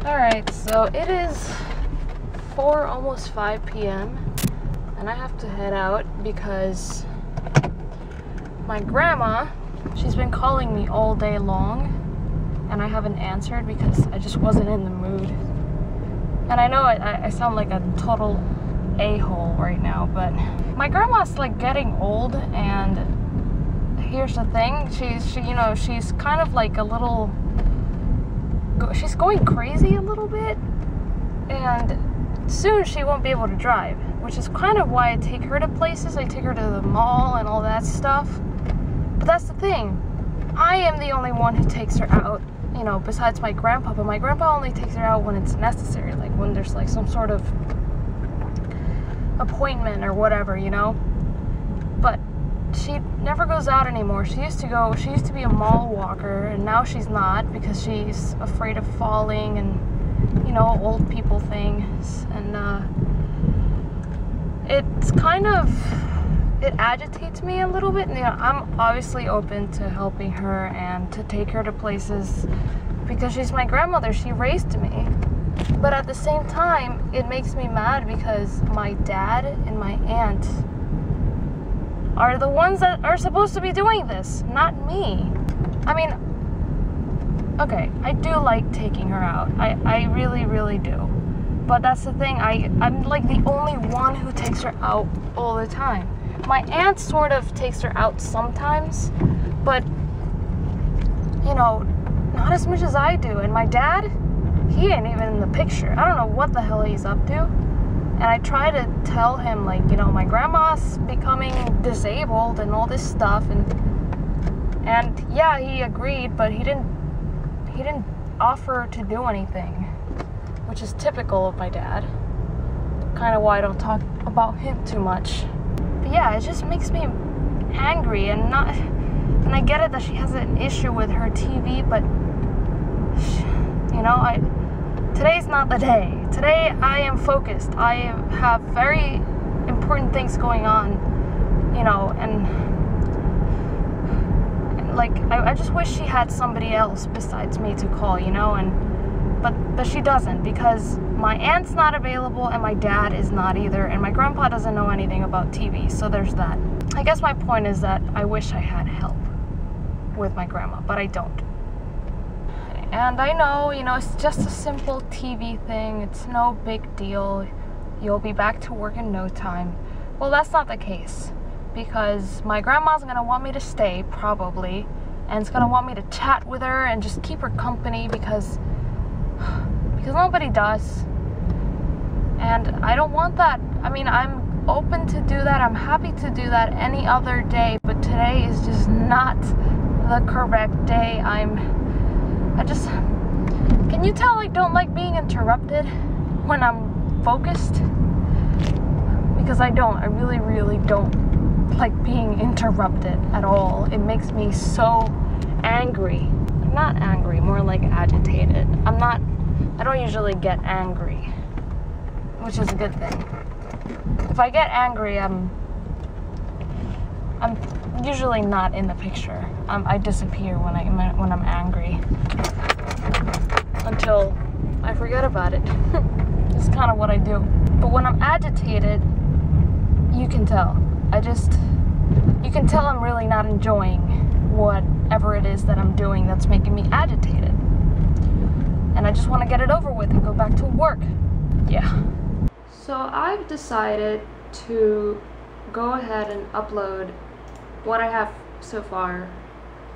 Alright, so it is 4, almost 5 p.m. and I have to head out because my grandma, she's been calling me all day long and I haven't answered because I just wasn't in the mood. And I know I sound like a total a-hole right now, but my grandma's like getting old, and here's the thing, she's kind of like a little, she's going crazy a little bit, and soon she won't be able to drive, which is kind of why I take her to places. I take her to the mall and all that stuff. But that's the thing, I am the only one who takes her out, you know, besides my grandpa, but my grandpa only takes her out when it's necessary, like when there's like some sort of appointment or whatever, you know. But she never goes out anymore. She used to be a mall walker, and now she's not because she's afraid of falling and, you know, old people things. And it's kind of, it agitates me a little bit. And, you know, I'm obviously open to helping her and to take her to places because she's my grandmother. She raised me. But at the same time, it makes me mad because my dad and my aunt are the ones that are supposed to be doing this, not me. I mean, okay, I do like taking her out. I really, really do. But that's the thing, I'm like the only one who takes her out all the time. My aunt sort of takes her out sometimes, but, you know, not as much as I do. And my dad, he ain't even in the picture. I don't know what the hell he's up to. And I try to tell him, like, you know, my grandma's becoming disabled and all this stuff, and yeah, he agreed, but he didn't offer to do anything, which is typical of my dad. Kind of why I don't talk about him too much. But yeah, it just makes me angry, and I get it that she has an issue with her TV, but you know, today's not the day. Today I am focused. I have very important things going on, you know, and like I just wish she had somebody else besides me to call, you know, but she doesn't, because my aunt's not available and my dad is not either, and my grandpa doesn't know anything about TV, so there's that. I guess my point is that I wish I had help with my grandma, but I don't. And I know, you know, it's just a simple TV thing. It's no big deal. You'll be back to work in no time. Well, that's not the case, because my grandma's gonna want me to stay, probably, and it's gonna want me to chat with her and just keep her company because nobody does. And I don't want that. I mean, I'm open to do that. I'm happy to do that any other day, but today is just not the correct day. Can you tell I don't like being interrupted when I'm focused? Because I don't. I really, really don't like being interrupted at all. It makes me so angry. I'm not angry, more like agitated. I don't usually get angry, which is a good thing. If I get angry, I'm usually not in the picture. I disappear when I'm angry until I forget about it. It's kind of what I do. But when I'm agitated, you can tell. You can tell I'm really not enjoying whatever it is that I'm doing that's making me agitated. And I just want to get it over with and go back to work. Yeah. So I've decided to go ahead and upload what I have so far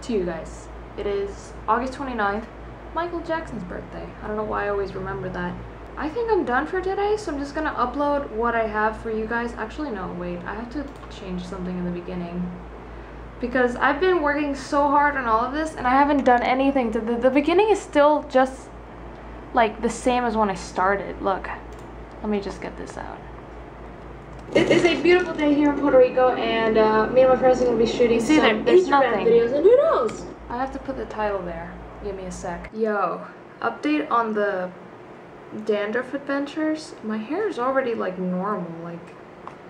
to you guys. It is August 29th, Michael Jackson's birthday. I don't know why I always remember that. I think I'm done for today, so I'm just gonna upload what I have for you guys. Actually, no, wait, I have to change something in the beginning, because I've been working so hard on all of this and I haven't done anything to the beginning is still just like the same as when I started. Look, let me just get this out. It is a beautiful day here in Puerto Rico, and me and my friends are going to be shooting some Instagram videos, and who knows? I have to put the title there. Give me a sec. Yo, update on the dandruff adventures. My hair is already like normal, like,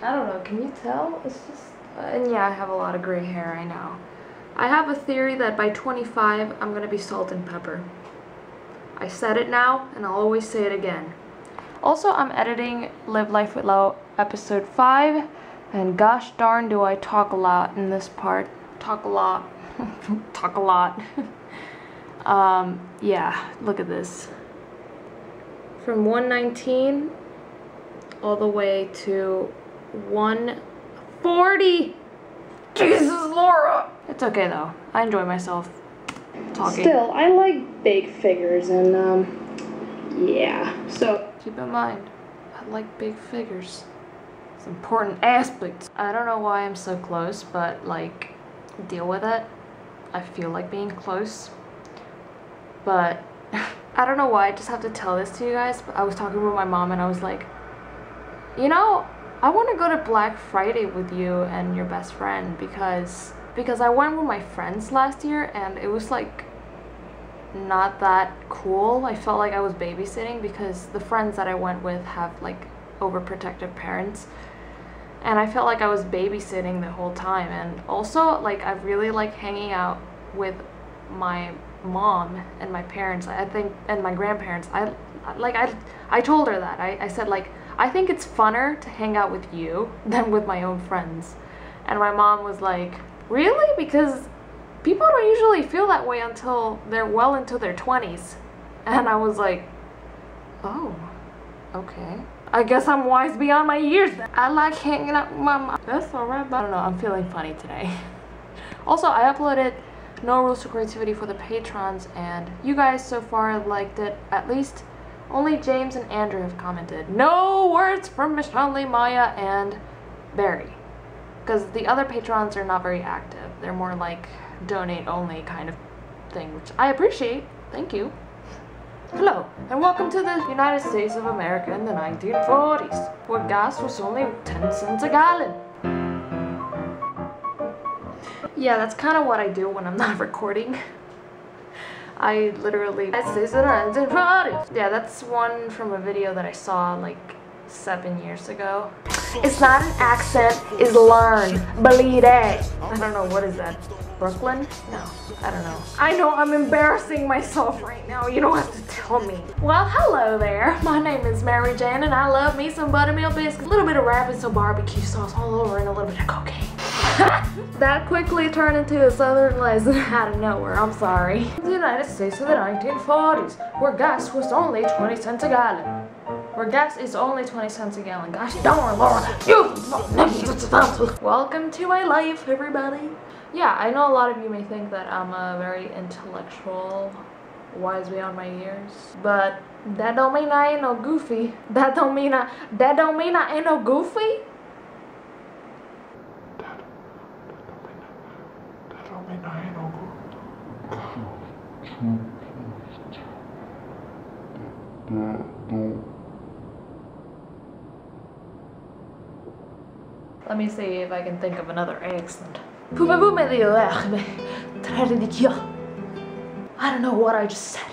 I don't know, can you tell? It's just, and yeah, I have a lot of gray hair, I know. I have a theory that by 25, I'm going to be salt and pepper. I said it now, and I'll always say it again. Also, I'm editing Live Life with Lau episode 5, and gosh darn do I talk a lot in this part. Talk a lot. Talk a lot. Yeah, look at this. From 119 all the way to 140. Jesus, Laura! It's okay though. I enjoy myself talking. Still, I like big figures and yeah. So keep in mind, I like big figures. It's an important aspect. I don't know why I'm so close, but like, deal with it. I feel like being close. But I don't know why I just have to tell this to you guys. But I was talking with my mom and I was like, you know, I want to go to Black Friday with you and your best friend because I went with my friends last year and it was like not that cool. I felt like I was babysitting because the friends that I went with have like overprotective parents and I felt like I was babysitting the whole time. And also like I really like hanging out with my mom and my parents, I think, and my grandparents. I told her that I said like, I think it's funner to hang out with you than with my own friends. And my mom was like, really? Because people don't usually feel that way until they're well into their 20s. And I was like, oh, okay. I guess I'm wise beyond my years then. I like hanging out with my mom. That's alright, but I don't know, I'm feeling funny today. Also, I uploaded No Rules to Creativity for the patrons, and you guys so far liked it. At least only James and Andrew have commented. No words from Michelle, Maya, and Barry. Because the other patrons are not very active. They're more like donate only kind of thing, which I appreciate. Thank you. Hello, and welcome to the United States of America in the 1940s, where gas was only 10 cents a gallon. Yeah, that's kind of what I do when I'm not recording. I literally... Yeah, that's one from a video that I saw like 7 years ago. It's not an accent, it's learn. Believe it. I don't know, what is that? Brooklyn? No, I don't know. I know I'm embarrassing myself right now. You don't have to tell me. Well, hello there. My name is Mary Jane and I love me some buttermilk biscuits, a little bit of wrap and some barbecue sauce all over and a little bit of cocaine. That quickly turned into a southern lesson out of nowhere. I'm sorry. The United States of the 1940s, where gas was only 20 cents a gallon. Where gas is only 20 cents a gallon. Gosh darn, Laura. Welcome to my life, everybody. Yeah, I know a lot of you may think that I'm a very intellectual, wise beyond my years, but that don't mean I ain't no goofy. That don't mean I ain't no goofy. Let me see if I can think of another accent. I don't know what I just said,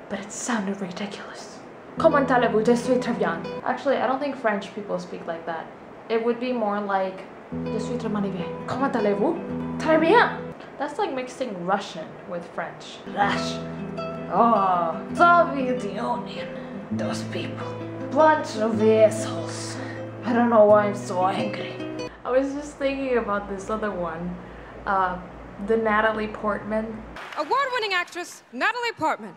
but it sounded ridiculous. Actually, I don't think French people speak like that. It would be more like Je suis très bien. Comment allez-vous? Très bien. That's like mixing Russian with French. Russian. Oh, Soviet Union. Those people. Bunch of assholes. I don't know why I'm so angry. I was just thinking about this other one. The Natalie Portman. Award-winning actress, Natalie Portman.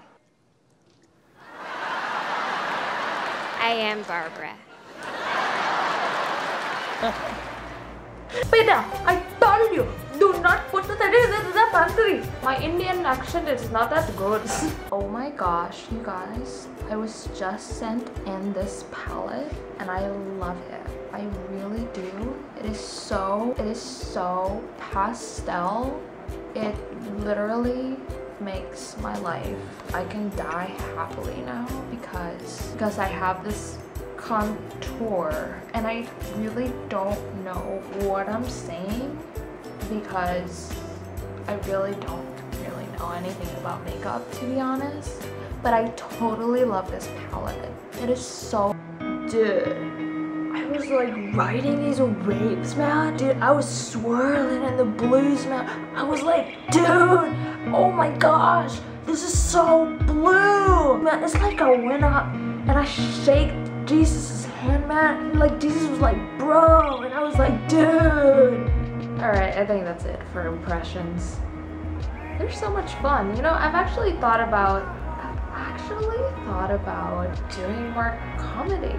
I am Barbara. Beta, I told you, do not put the pantry. My Indian accent is not that good. Oh my gosh, you guys, I was just sent in this palette and I love it. I really do. It is so pastel. It literally makes my life. I can die happily now because I have this contour and I really don't know what I'm saying because I really don't know anything about makeup, to be honest, but I totally love this palette. It is so... Dude, I was like riding these waves, man. Dude, I was swirling in the blues, man. I was like, dude, oh my gosh, this is so blue. Man, it's like I went up and I shake Jesus' hand, man. Like Jesus was like, bro, and I was like, dude. All right, I think that's it for impressions. They're so much fun. You know, I've actually thought about doing more comedy.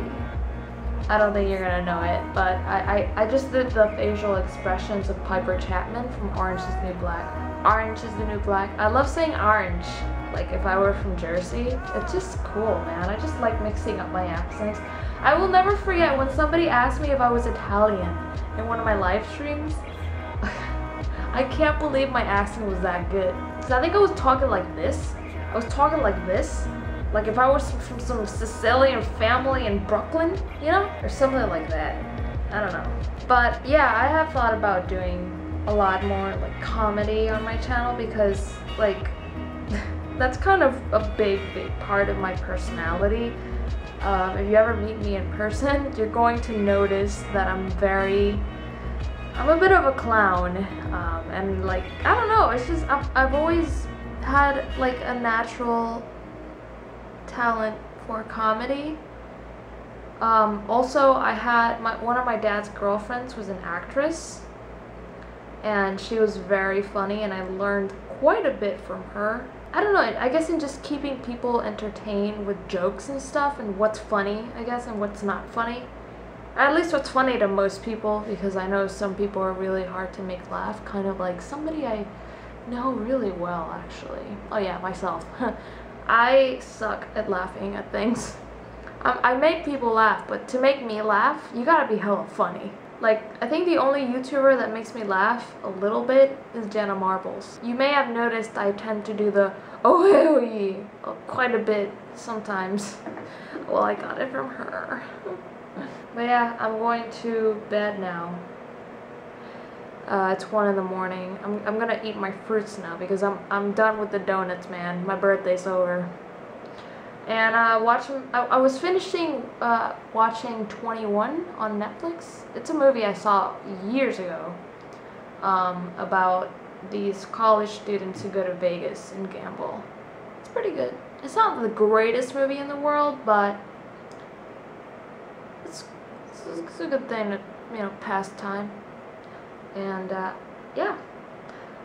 I don't think you're gonna know it, but I just did the facial expressions of Piper Chapman from Orange is the New Black. Orange is the New Black. I love saying orange, like if I were from Jersey. It's just cool, man. I just like mixing up my accents. I will never forget when somebody asked me if I was Italian in one of my live streams. I can't believe my accent was that good. So I think I was talking like this. I was talking like this. Like if I was from some Sicilian family in Brooklyn, you know? Or something like that. I don't know. But yeah, I have thought about doing a lot more like comedy on my channel because like that's kind of a big part of my personality. If you ever meet me in person, you're going to notice that I'm a bit of a clown, and like, I don't know, it's just, I've always had like a natural talent for comedy. Also, I had, one of my dad's girlfriends was an actress, and she was very funny, and I learned quite a bit from her. I don't know, I guess in just keeping people entertained with jokes and stuff, and what's funny, I guess, and what's not funny. At least what's funny to most people, because I know some people are really hard to make laugh, kind of like somebody I know really well, actually. Oh yeah, myself. I suck at laughing at things. I make people laugh, but to make me laugh, you gotta be hella funny. Like, I think the only YouTuber that makes me laugh a little bit is Jenna Marbles. You may have noticed I tend to do the oh hell yeah quite a bit sometimes. Well, I got it from her. But yeah, I'm going to bed now. It's 1 in the morning. I'm gonna eat my fruits now because I'm done with the donuts, man. My birthday's over. And I was finishing watching 21 on Netflix. It's a movie I saw years ago about these college students who go to Vegas and gamble. It's pretty good. It's not the greatest movie in the world, but it's a good thing to, you know, pass time. And yeah,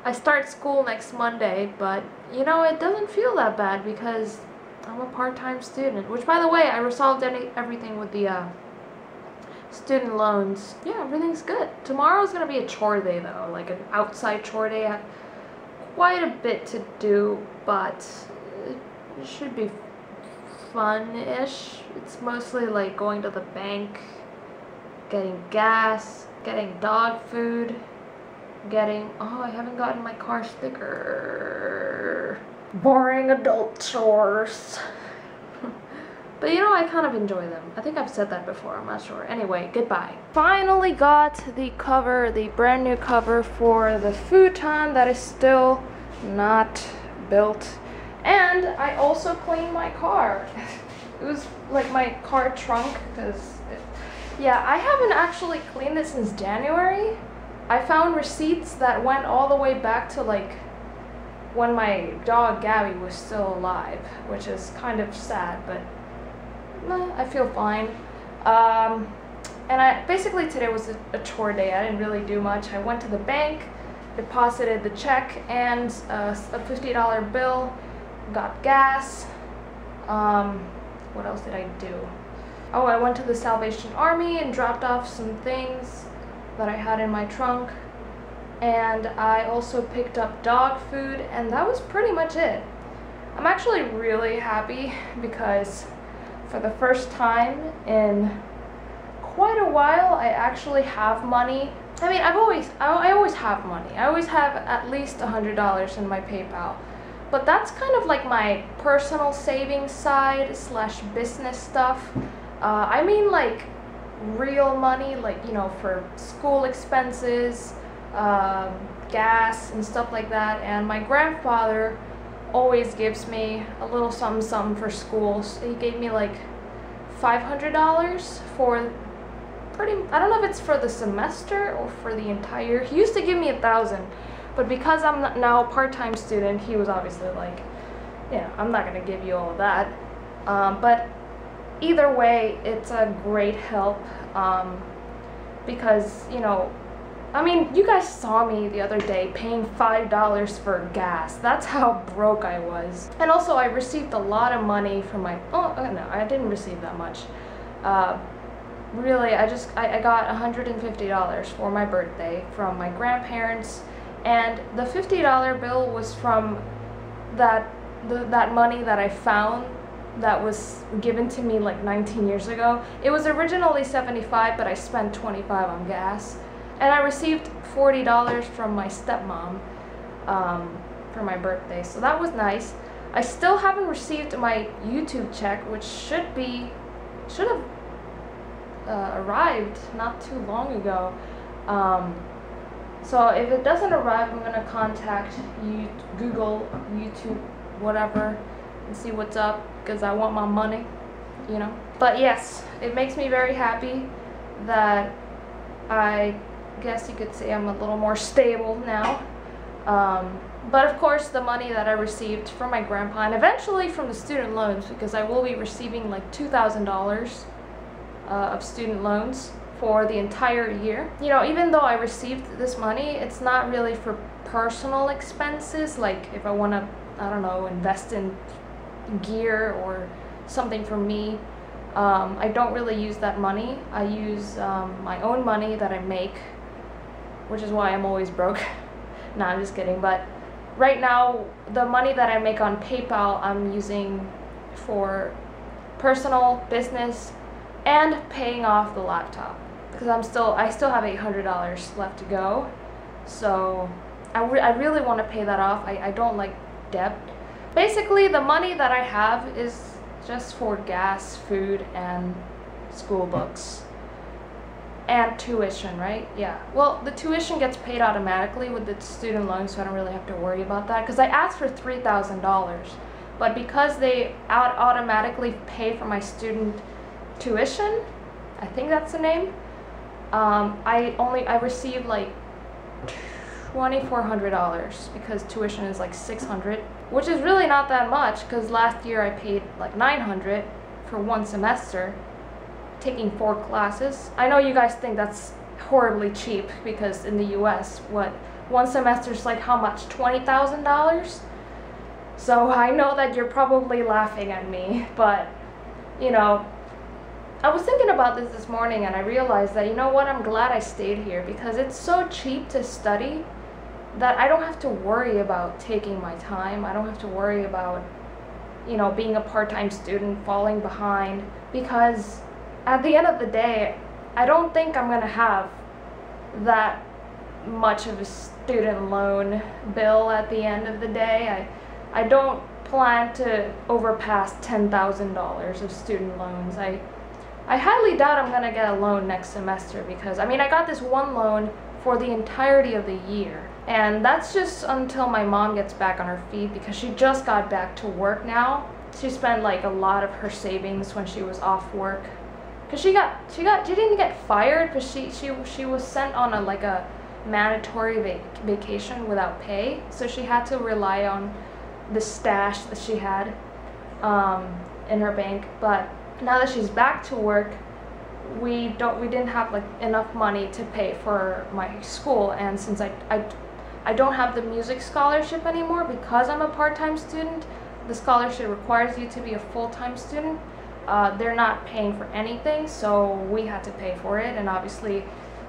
I start school next Monday, but you know, it doesn't feel that bad because I'm a part-time student, which, by the way, I resolved everything with the student loans. Yeah, everything's good. Tomorrow's gonna be a chore day, though, like an outside chore day. I have quite a bit to do, but it should be fun-ish. It's mostly like going to the bank, getting gas, getting dog food, oh, I haven't gotten my car sticker. Boring adult chores. But you know, I kind of enjoy them. I think I've said that before, I'm not sure. Anyway, goodbye. Finally got the cover, the brand new cover for the futon that is still not built. And I also cleaned my car. It was like my car trunk, because yeah, I haven't actually cleaned it since January. I found receipts that went all the way back to like when my dog Gabby was still alive, which is kind of sad, but I feel fine. And basically today was a chore day. I didn't really do much. I went to the bank, deposited the check and a $50 bill, got gas. What else did I do? Oh, I went to the Salvation Army and dropped off some things that I had in my trunk. And I also picked up dog food, and that was pretty much it. I'm actually really happy because for the first time in quite a while, I actually have money. I mean, I always have money. I always have at least $100 in my PayPal. But that's kind of like my personal savings side / business stuff. I mean like real money, like, you know, for school expenses, gas and stuff like that. And my grandfather always gives me a little something for school. So he gave me like $500 for I don't know if it's for the semester or for the entire. He used to give me $1,000, but because I'm now a part-time student, he was obviously like, you know, I'm not gonna give you all of that. But either way, it's a great help, because, you know, I mean, you guys saw me the other day paying $5 for gas. That's how broke I was. And also, I received a lot of money from my, oh no, I didn't receive that much. Really, I got $150 for my birthday from my grandparents, and the $50 bill was from that money that I found that was given to me like 19 years ago. It was originally $75, but I spent $25 on gas. And I received $40 from my stepmom for my birthday, so that was nice. I still haven't received my YouTube check, which should have arrived not too long ago. So if it doesn't arrive, I'm gonna contact Google, YouTube, whatever, and see what's up, because I want my money, you know. But yes, it makes me very happy that I guess you could say I'm a little more stable now. But of course, the money that I received from my grandpa, and eventually from the student loans, because I will be receiving like $2,000 of student loans for the entire year. You know, even though I received this money, it's not really for personal expenses, like if I want to, I don't know, invest in gear or something for me. I don't really use that money. I use my own money that I make, which is why I'm always broke. No, I'm just kidding. But right now, the money that I make on PayPal, I'm using for personal, business, and paying off the laptop, because I still have $800 left to go. So I really want to pay that off. I don't like debt. Basically, the money that I have is just for gas, food, and school books. And tuition, right? Yeah. Well, the tuition gets paid automatically with the student loan, so I don't really have to worry about that. Because I asked for $3,000, but because they automatically pay for my student tuition, I think that's the name. I received like $2,400 because tuition is like $600, which is really not that much. Because last year I paid like $900 for one semester, taking 4 classes. I know you guys think that's horribly cheap, because in the US, what, one semester is like how much? $20,000? So I know that you're probably laughing at me, but you know, I was thinking about this morning, and I realized that, you know what, I'm glad I stayed here, because it's so cheap to study that I don't have to worry about taking my time. I don't have to worry about, you know, being a part-time student, falling behind, because at the end of the day, I don't think I'm gonna have that much of a student loan bill at the end of the day. I don't plan to overpass $10,000 of student loans. I highly doubt I'm gonna get a loan next semester, because I mean, I got this one loan for the entirety of the year, and that's just until my mom gets back on her feet, because she just got back to work now. She spent like a lot of her savings when she was off work, because she didn't get fired, but she was sent on a mandatory vacation without pay, so she had to rely on the stash that she had in her bank. But now that she's back to work, we didn't have like enough money to pay for my school, and since I don't have the music scholarship anymore because I'm a part-time student, the scholarship requires you to be a full-time student. They're not paying for anything, so we had to pay for it, and obviously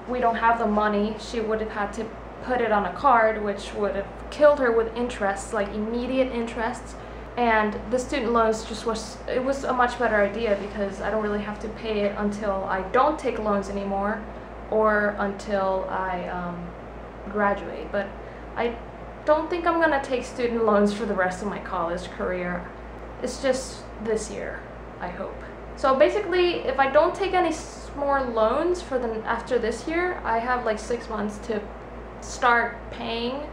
we don't have the money. She would have had to put it on a card, which would have killed her with interest, like immediate interest. And the student loans it was a much better idea, because I don't really have to pay it until I don't take loans anymore, or until I graduate. But I don't think I'm gonna take student loans for the rest of my college career. It's just this year, I hope. So basically, if I don't take any more loans after this year, I have like 6 months to start paying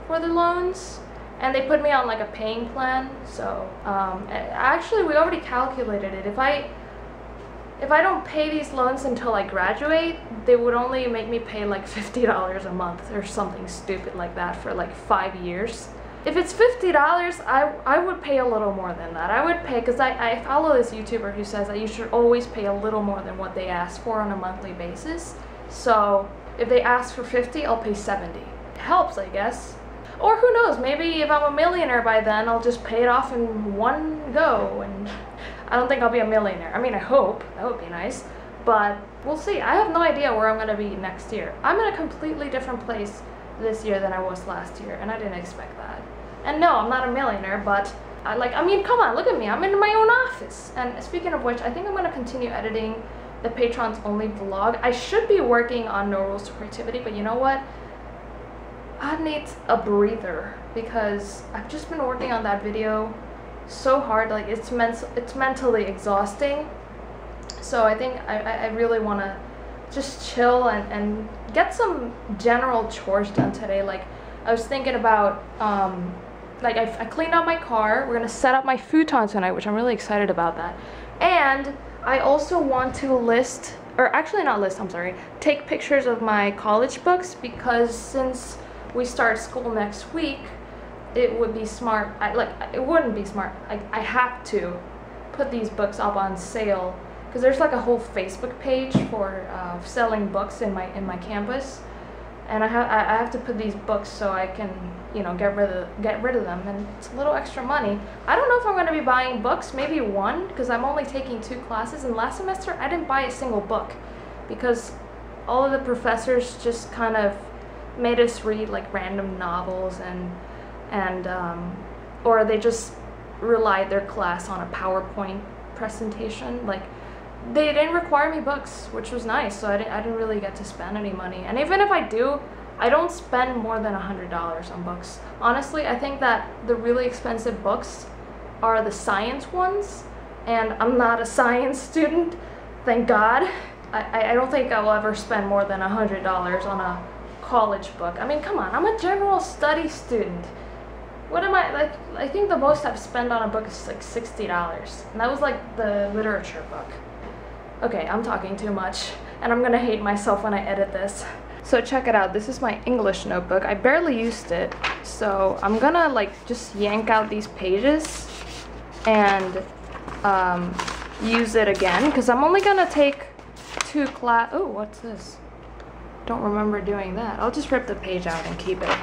for the loans. And they put me on like a paying plan, so actually we already calculated it. If I don't pay these loans until I graduate, they would only make me pay like $50 a month or something stupid like that for like 5 years. If it's $50, I would pay a little more than that. I would pay, because I follow this YouTuber who says that you should always pay a little more than what they ask for on a monthly basis. So if they ask for 50, I'll pay 70. It helps, I guess. Or who knows, maybe if I'm a millionaire by then, I'll just pay it off in one go, and I don't think I'll be a millionaire. I mean, I hope, that would be nice, but we'll see. I have no idea where I'm gonna be next year. I'm in a completely different place this year than I was last year, and I didn't expect that. And no, I'm not a millionaire, but I mean, come on, look at me, I'm in my own office. And speaking of which, I think I'm gonna continue editing the Patrons Only vlog. I should be working on No Rules to Creativity, but you know what? I need a breather because I've just been working on that video so hard, like it's mentally exhausting. So I think I really want to just chill and get some general chores done today. Like I was thinking about like I cleaned out my car. We're gonna set up my futon tonight, which I'm really excited about that. And I also want to list, or actually not list, I'm sorry, take pictures of my college books, because since we start school next week, it would be smart, it wouldn't be smart, I have to put these books up on sale, because there's like a whole Facebook page for selling books in my campus, and I have to put these books so I can, you know, get rid of them, and it's a little extra money. I don't know if I'm going to be buying books, maybe one, because I'm only taking 2 classes, and last semester I didn't buy a single book because all of the professors just kind of made us read like random novels and or they just relied their class on a PowerPoint presentation. Like they didn't require me books, which was nice, so I didn't really get to spend any money. And even if I do, I don't spend more than $100 on books. Honestly, I think that the really expensive books are the science ones, and I'm not a science student, thank God. I don't think I will ever spend more than $100 on a college book. I mean, come on, I'm a general study student. What am I, like, I think the most I've spent on a book is like $60, and that was like the literature book. Okay, I'm talking too much, and I'm gonna hate myself when I edit this. So check it out, this is my English notebook. I barely used it, so I'm gonna like just yank out these pages and use it again, because I'm only gonna take 2 class. Oh, what's this? Don't remember doing that. I'll just rip the page out and keep it.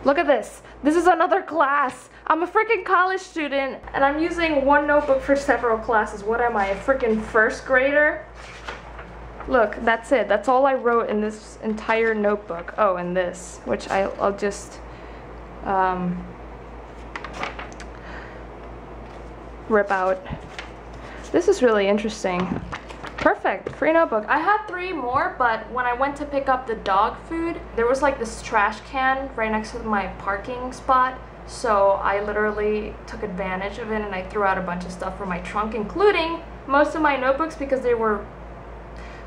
Look at this. This is another class. I'm a freaking college student, and I'm using one notebook for several classes. What am I, a freaking first grader? Look, that's it. That's all I wrote in this entire notebook. Oh, and this, which I'll just rip out. This is really interesting. Perfect, free notebook. I had 3 more, but when I went to pick up the dog food, there was like this trash can right next to my parking spot. So I literally took advantage of it, and I threw out a bunch of stuff from my trunk, including most of my notebooks, because they were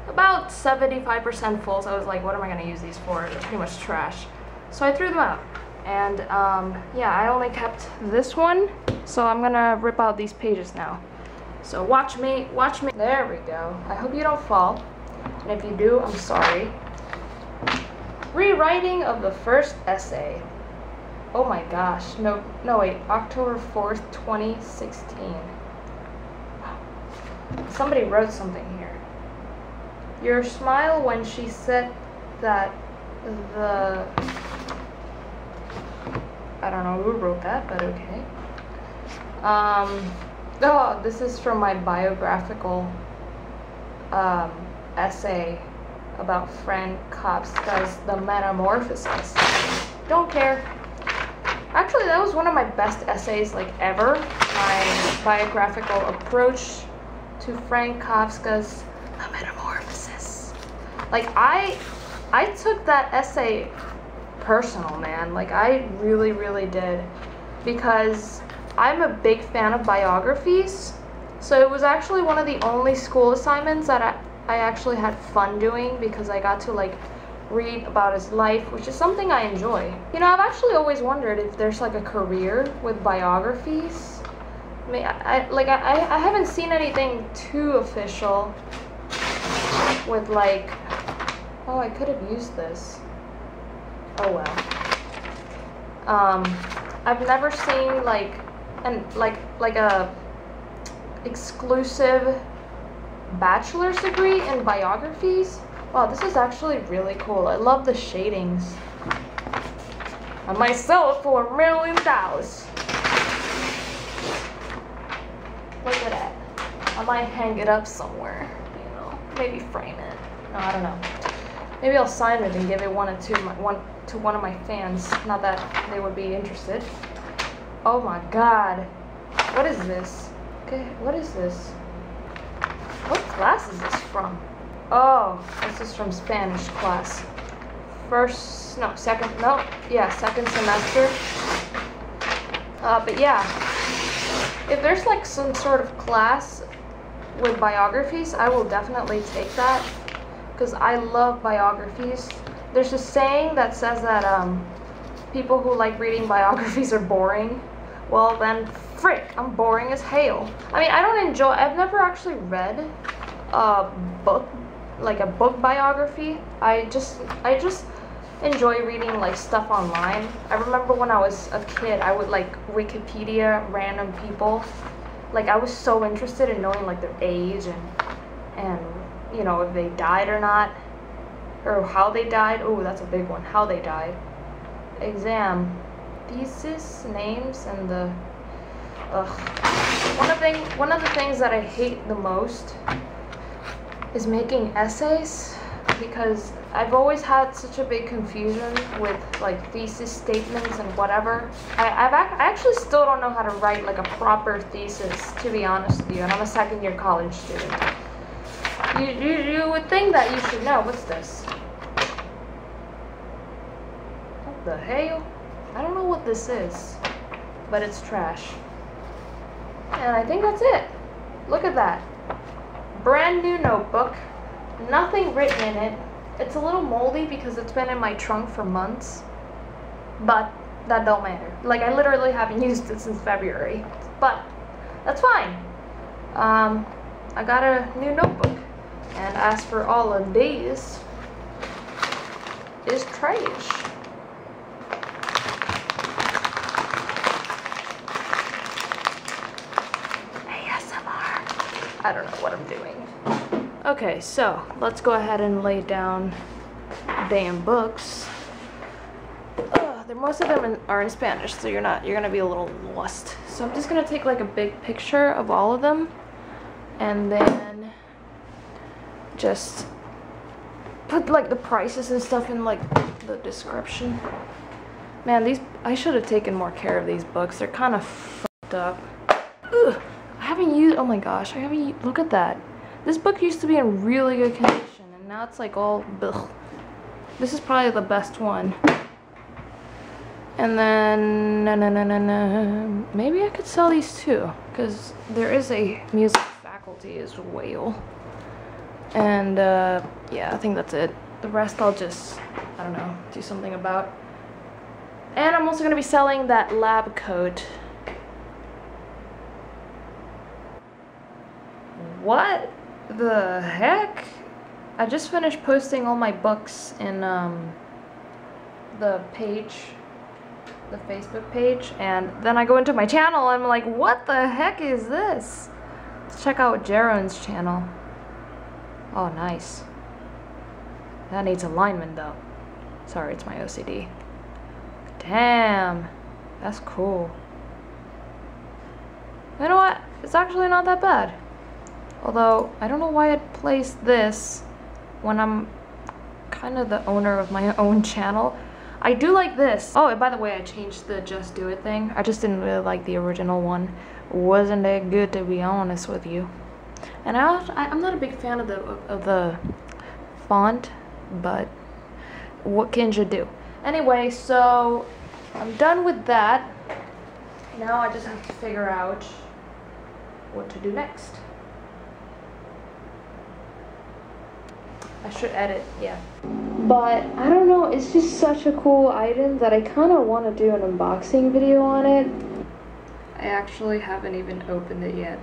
about 75% full. So I was like, what am I gonna use these for? They're pretty much trash. So I threw them out. And yeah, I only kept this one. So I'm gonna rip out these pages now. So watch me. There we go. I hope you don't fall. And if you do, I'm sorry. Rewriting of the first essay. Oh my gosh. No wait. October 4th, 2016. Somebody wrote something here. Your smile when she said that the... I don't know who wrote that, but okay. Oh, this is from my biographical essay about Frank Kafka's The Metamorphosis. Don't care. Actually, that was one of my best essays like ever. My biographical approach to Frank Kafka's The Metamorphosis. Like I took that essay personal, man. Like I really did, because I'm a big fan of biographies, so it was actually one of the only school assignments that I actually had fun doing, because I got to like read about his life, which is something I enjoy. You know, I've actually always wondered if there's like a career with biographies. I mean, I haven't seen anything too official with like, oh, I could have used this. Oh well. I've never seen like a exclusive bachelor's degree in biographies. Wow, this is actually really cool. I love the shadings. I might sell it for $1 million. Look at that. I might hang it up somewhere, you know, maybe frame it. No, I don't know. Maybe I'll sign it and give it to one of my fans. Not that they would be interested. Oh my god. What is this? Okay, what is this? What class is this from? Oh, this is from Spanish class. Second semester. But yeah, if there's like some sort of class with biographies, I will definitely take that, because I love biographies. There's a saying that says that people who like reading biographies are boring. Well then, frick, I'm boring as hell. I mean, I've never actually read a book, like a book biography. I just enjoy reading like stuff online. I remember when I was a kid, I would like Wikipedia random people. Like, I was so interested in knowing like their age and you know, if they died or not, or how they died. Oh, that's a big one. How they died. Exam, thesis, names, and the one of the things that I hate the most is making essays, because I've always had such a big confusion with like thesis statements and whatever. I actually still don't know how to write like a proper thesis, to be honest with you, and I'm a second-year college student. You would think that you should know. What's this? What the hell? I don't know what this is, but it's trash. And I think that's it. Look at that. Brand new notebook. Nothing written in it. It's a little moldy because it's been in my trunk for months, but that don't matter. Like, I literally haven't used it since February, but that's fine. I got a new notebook, and as for all of these, is trash. ASMR. I don't know what I'm doing. Okay, so let's go ahead and lay down damn books. Most of them are in Spanish, so you're gonna be a little lost. So I'm just gonna take like a big picture of all of them, and then just put like the prices and stuff in like the description. Man, I should have taken more care of these books. They're kind of fucked up. Ugh, I haven't used. Oh my gosh, I haven't used. Look at that. This book used to be in really good condition, and now it's like all ugh. This is probably the best one. And then, maybe I could sell these too, because there is a music faculty as well. And yeah, I think that's it. The rest I'll just, I don't know, do something about. And I'm also going to be selling that lab coat. What the heck? I just finished posting all my books in the page, the Facebook page, and then I go into my channel and I'm like, what the heck is this? Let's check out Jaron's channel. Oh, nice. That needs alignment though. Sorry, it's my OCD. Damn, that's cool. You know what? It's actually not that bad. Although, I don't know why I'd place this when I'm kind of the owner of my own channel. I do like this. Oh, and by the way, I changed the Just Do It thing. I just didn't really like the original one. Wasn't that good, to be honest with you. And I'm not a big fan of the font, but what can you do? Anyway, so I'm done with that. Now I just have to figure out what to do next. I should edit, yeah. But I don't know, it's just such a cool item that I kind of want to do an unboxing video on it. I actually haven't even opened it yet.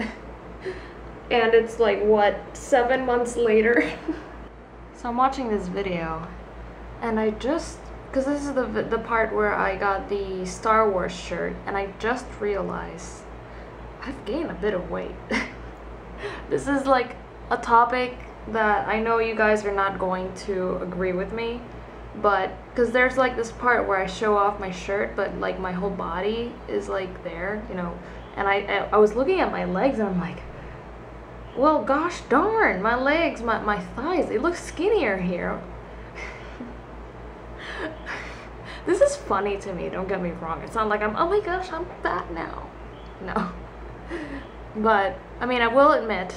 And it's like, what, 7 months later? So I'm watching this video, and I just because this is the part where I got the Star Wars shirt, and I just realized I've gained a bit of weight. This is like a topic that I know you guys are not going to agree with me, but because there's like this part where I show off my shirt, but like my whole body is like there, you know, and I was looking at my legs and I'm like, well, gosh darn, my legs, my thighs, they look skinnier here. This is funny to me, don't get me wrong. It's not like I'm, oh my gosh, I'm fat now. No. But, I mean, I will admit,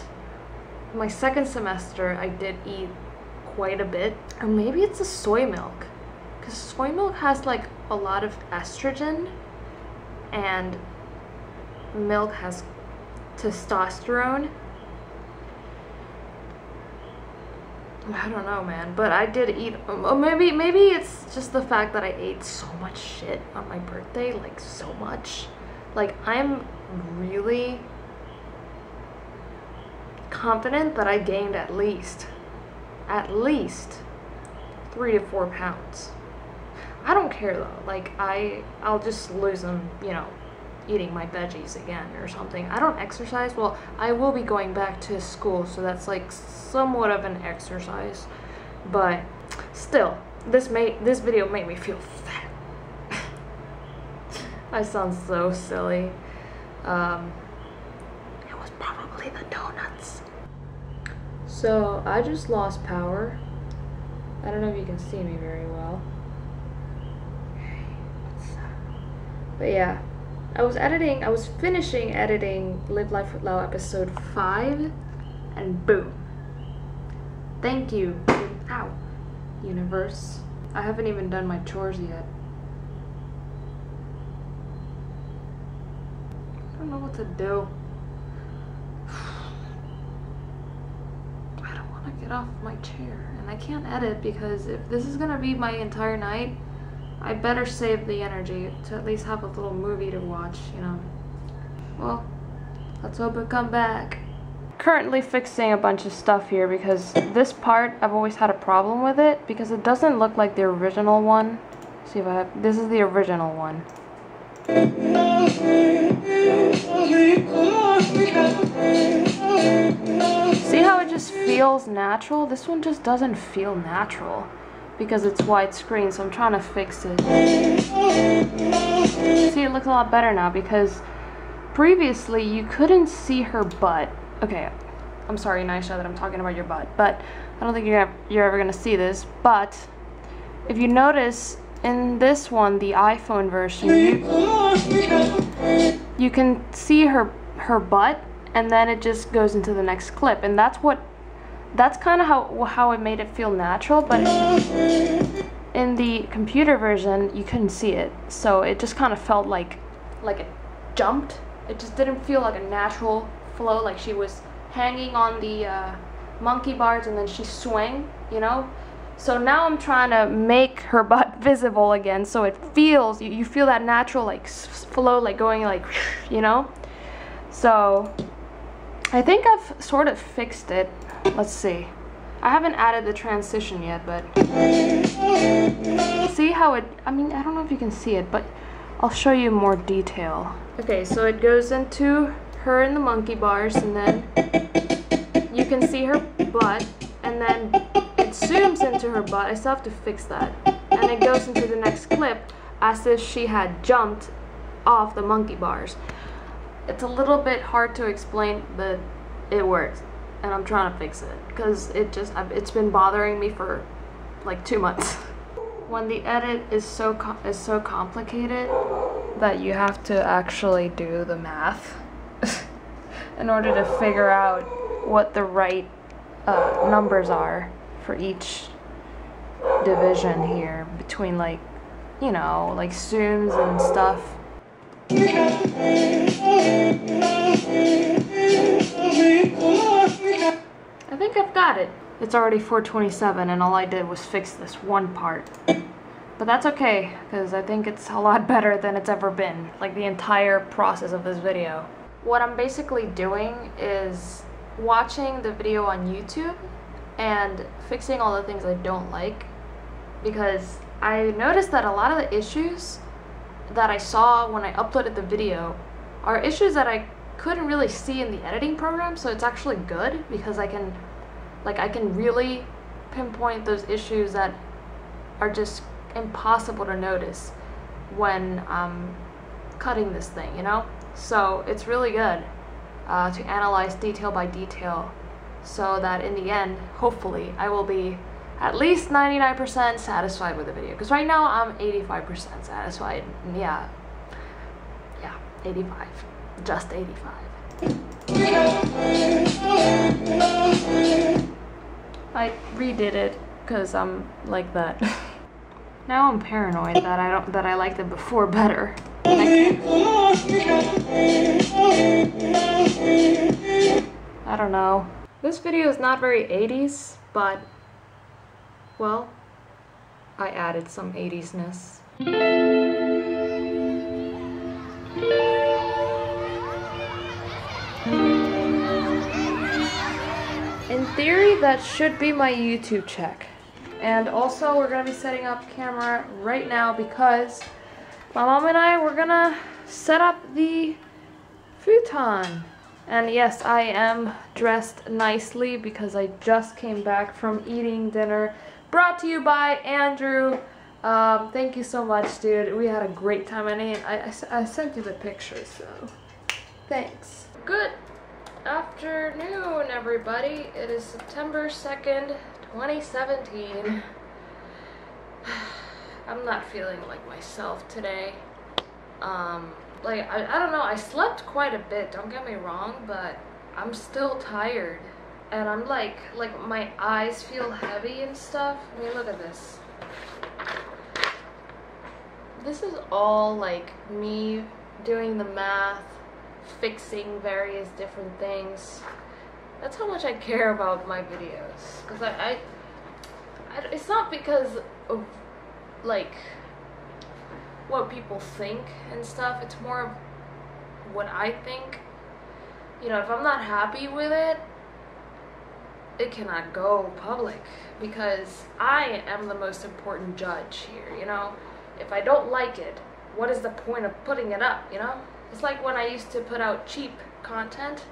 my second semester, I did eat quite a bit. Or maybe it's the soy milk. Because soy milk has, like, a lot of estrogen. And milk has testosterone. I don't know, man, but I did eat, maybe it's just the fact that I ate so much shit on my birthday, like so much. Like, I'm really confident that I gained at least 3 to 4 pounds. I don't care though, like I'll just lose them, you know, eating my veggies again or something. I don't exercise. Well, I will be going back to school, so that's like somewhat of an exercise, but still, this video made me feel fat. I sound so silly. It was probably the donuts. So I just lost power. I don't know if you can see me very well, but yeah, I was finishing editing Live Life with Lau episode 5, and boom. Thank you, ow, universe. I haven't even done my chores yet. I don't know what to do. I don't want to get off my chair, and I can't edit because if this is gonna be my entire night, I better save the energy to at least have a little movie to watch, you know. Well, let's hope it come back. Currently fixing a bunch of stuff here because this part, I've always had a problem with it because it doesn't look like the original one. See if I have, this is the original one. See how it just feels natural? This one just doesn't feel natural because it's widescreen, so I'm trying to fix it. See, it looks a lot better now because previously you couldn't see her butt. Okay, I'm sorry, Nisha, that I'm talking about your butt, but I don't think you're ever gonna see this. But if you notice in this one, the iPhone version, you can see her butt, and then it just goes into the next clip, and that's kind of how it made it feel natural. But in the computer version, you couldn't see it, so it just kind of felt like it jumped. It just didn't feel like a natural flow, like she was hanging on the monkey bars and then she swung, you know. So now I'm trying to make her butt visible again, so it feels, you feel that natural like flow, like going like, you know. So I think I've sort of fixed it. Let's see. I haven't added the transition yet, but see how it, I mean, I don't know if you can see it, but I'll show you more detail. Okay, so it goes into her in the monkey bars, and then you can see her butt, and then it zooms into her butt. I still have to fix that. And it goes into the next clip as if she had jumped off the monkey bars. It's a little bit hard to explain, but it works. And I'm trying to fix it because it's been bothering me for like 2 months. When the edit is so complicated that you have to actually do the math in order to figure out what the right numbers are for each division here between, like, you know, like zooms and stuff. I think I've got it. It's already 4:27 and all I did was fix this one part. But that's okay, because I think it's a lot better than it's ever been, like the entire process of this video. What I'm basically doing is watching the video on YouTube and fixing all the things I don't like, because I noticed that a lot of the issues that I saw when I uploaded the video are issues that I couldn't really see in the editing program, so it's actually good because I can really pinpoint those issues that are just impossible to notice when cutting this thing, you know? So it's really good to analyze detail by detail so that in the end, hopefully, I will be at least 99% satisfied with the video. Because right now I'm 85% satisfied. Yeah, 85. Just 85. I redid it because I'm like that. Now I'm paranoid that I liked it before better. I don't know. This video is not very 80s, but well, I added some 80s-ness. In theory, that should be my YouTube check. And also, we're gonna be setting up camera right now because my mom and I, we're gonna set up the futon. And yes, I am dressed nicely because I just came back from eating dinner. Brought to you by Andrew. Thank you so much, dude. We had a great time. I sent you the pictures, so thanks. Good afternoon, everybody. It is September 2nd, 2017. I'm not feeling like myself today. I don't know, I slept quite a bit, don't get me wrong, but I'm still tired. And I'm like my eyes feel heavy and stuff. I mean, look at this. This is all like me doing the math, fixing various different things. That's how much I care about my videos. Because I it's not because of like what people think and stuff. It's more of what I think. You know, if I'm not happy with it, it cannot go public because I am the most important judge here, you know? If I don't like it, what is the point of putting it up, you know? It's like when I used to put out cheap content.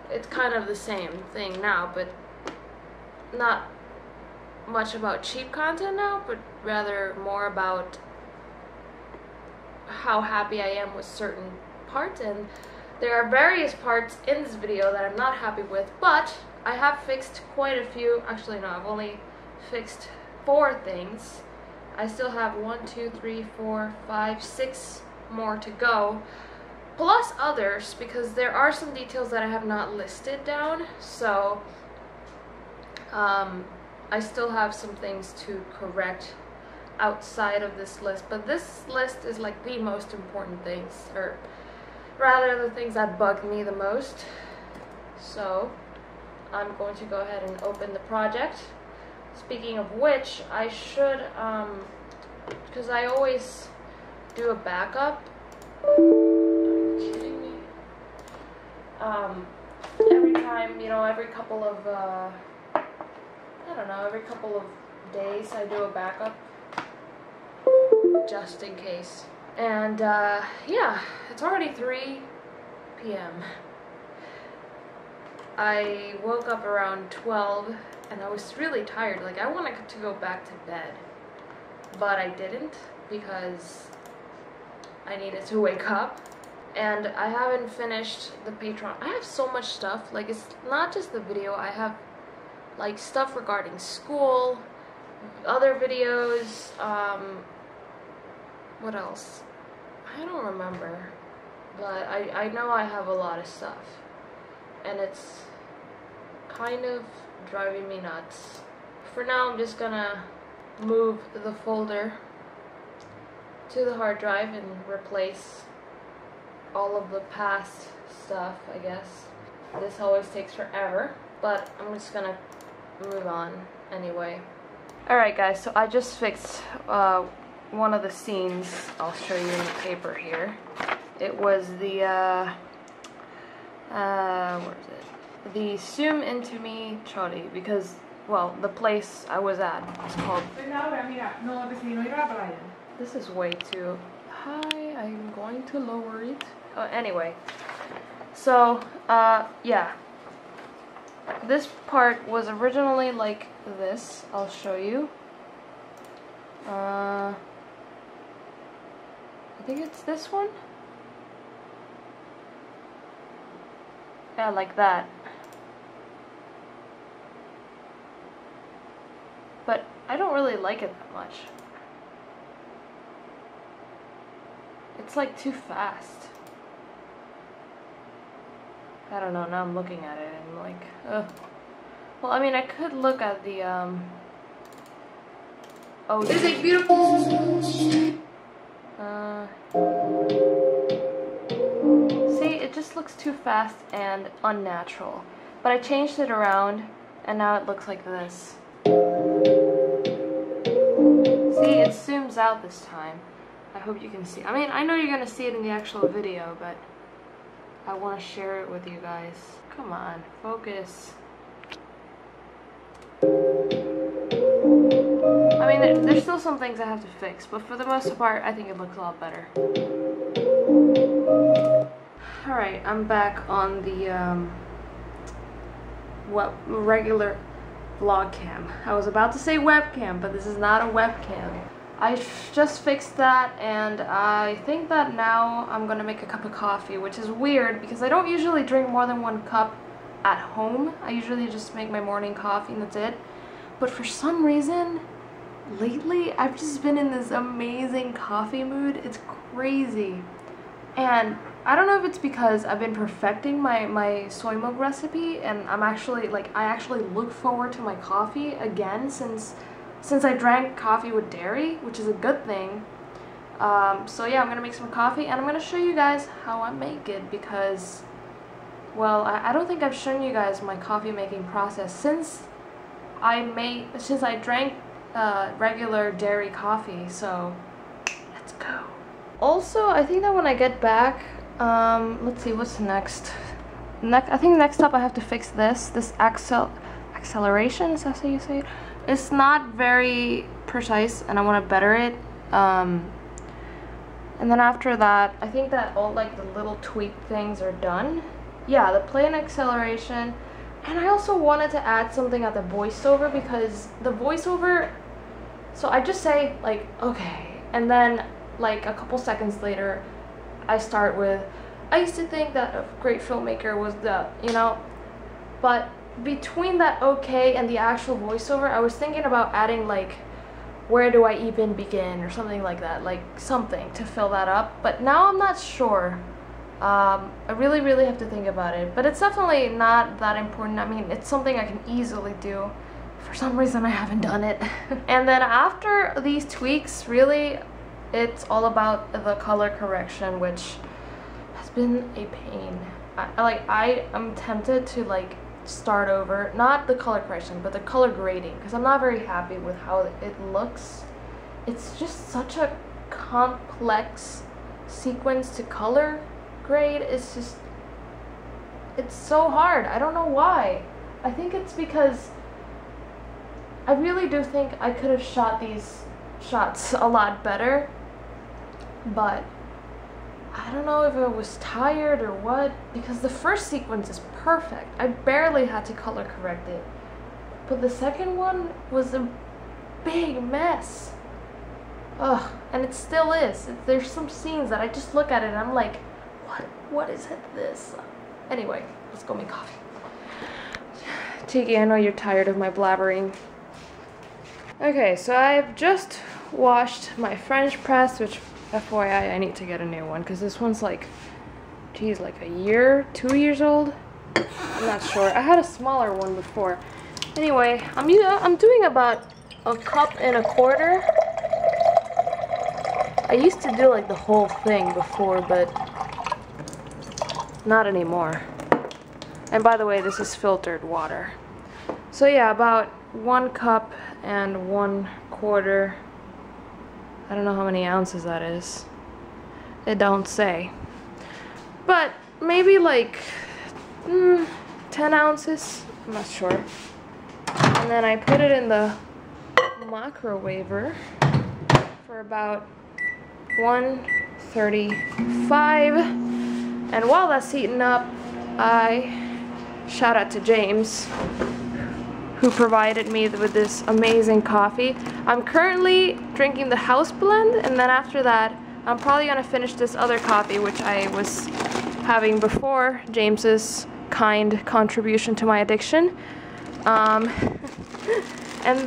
It's kind of the same thing now, but not much about cheap content now, but rather more about how happy I am with certain parts. And there are various parts in this video that I'm not happy with, but I have fixed quite a few. Actually, no, I've only fixed 4 things. I still have 1, 2, 3, 4, 5, 6 more to go, plus others, because there are some details that I have not listed down. So I still have some things to correct outside of this list, but this list is like the most important things, or rather the things that bug me the most. So I'm going to go ahead and open the project. Speaking of which, I should, because I always do a backup. Are you kidding me? Every time, you know, every couple of, I don't know, every couple of days I do a backup, just in case. And, yeah, it's already 3 p.m. I woke up around 12 and I was really tired. Like, I wanted to go back to bed, but I didn't because I needed to wake up. And I haven't finished the Patreon. I have so much stuff. Like, it's not just the video. I have like stuff regarding school, other videos, what else? I don't remember, but I know I have a lot of stuff, and it's kind of driving me nuts. For now, I'm just gonna move the folder to the hard drive and replace all of the past stuff, I guess. This always takes forever, but I'm just gonna move on anyway. Alright guys, so I just fixed one of the scenes. I'll show you in the paper here. It was the, where is it? The Zoom Into Me Chori, because well, the place I was at. It's called... This is way too high. I'm going to lower it. Anyway, so, yeah. This part was originally like this. I'll show you. I think it's this one. Yeah, like that. But I don't really like it that much. It's like too fast. I don't know, now I'm looking at it and I'm like, ugh. Well, I mean, I could look at the, oh, this is beautiful. See, it just looks too fast and unnatural. But I changed it around, and now it looks like this. See, it zooms out this time. I hope you can see. I mean, I know you're gonna see it in the actual video, but I want to share it with you guys. Come on, focus. I mean, there's still some things I have to fix, but for the most part, I think it looks a lot better. Alright, I'm back on the regular vlog cam. I was about to say webcam, but this is not a webcam. I just fixed that, and I think that now I'm gonna make a cup of coffee, which is weird because I don't usually drink more than 1 cup at home. I usually just make my morning coffee and that's it. But for some reason, lately, I've just been in this amazing coffee mood. It's crazy. And I don't know if it's because I've been perfecting my soy milk recipe, and I'm actually, like, I actually look forward to my coffee again since I drank coffee with dairy, which is a good thing. So yeah, I'm gonna make some coffee, and I'm gonna show you guys how I make it because, well, I don't think I've shown you guys my coffee making process since I drank regular dairy coffee. So let's go. Also, I think that when I get back, let's see, what's next? I think next up I have to fix this acceleration, is that how you say it? It's not very precise, and I want to better it. And then after that, I think that all like the little tweak things are done. Yeah, the play and acceleration. And I also wanted to add something at the voiceover, because the voiceover, so I just say like, okay, and then like a couple seconds later, I start with, I used to think that a great filmmaker was the, you know, but between that okay and the actual voiceover, I was thinking about adding like, where do I even begin, or something like that, like something to fill that up. But now I'm not sure. I really have to think about it, but it's definitely not that important. I mean, it's something I can easily do. For some reason I haven't done it. And then after these tweaks, really it's all about the color correction, which has been a pain. I am tempted to like start over, not the color correction, but the color grading, because I'm not very happy with how it looks. It's just such a complex sequence to color grade. It's just, it's so hard. I don't know why. I think it's because I really do think I could have shot these shots a lot better, but I don't know if I was tired or what, because the first sequence is perfect. I barely had to color correct it. But the second one was a big mess. Ugh, and it still is. There's some scenes that I just look at it and I'm like, what is this? Anyway, let's go make coffee. Tiki, I know you're tired of my blabbering. Okay, so I've just washed my French press, which FYI, I need to get a new one because this one's like, geez, like a year, 2 years old. I'm not sure. I had a smaller one before. Anyway, I'm doing about 1.25 cups. I used to do like the whole thing before, but not anymore. And by the way, this is filtered water. So yeah, about 1 cup and 1/4. I don't know how many ounces that is. It don't say. But maybe like 10 ounces. I'm not sure. And then I put it in the microwaver for about 135. And while that's heating up, shout out to James, who provided me with this amazing coffee. I'm currently drinking the house blend, and then after that, I'm probably gonna finish this other coffee, which I was having before James's kind contribution to my addiction. And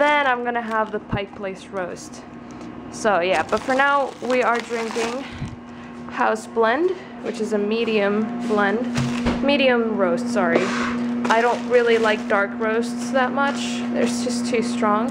then I'm gonna have the Pike Place roast. So yeah, but for now we are drinking house blend, which is a medium roast, sorry. I don't really like dark roasts that much. They're just too strong.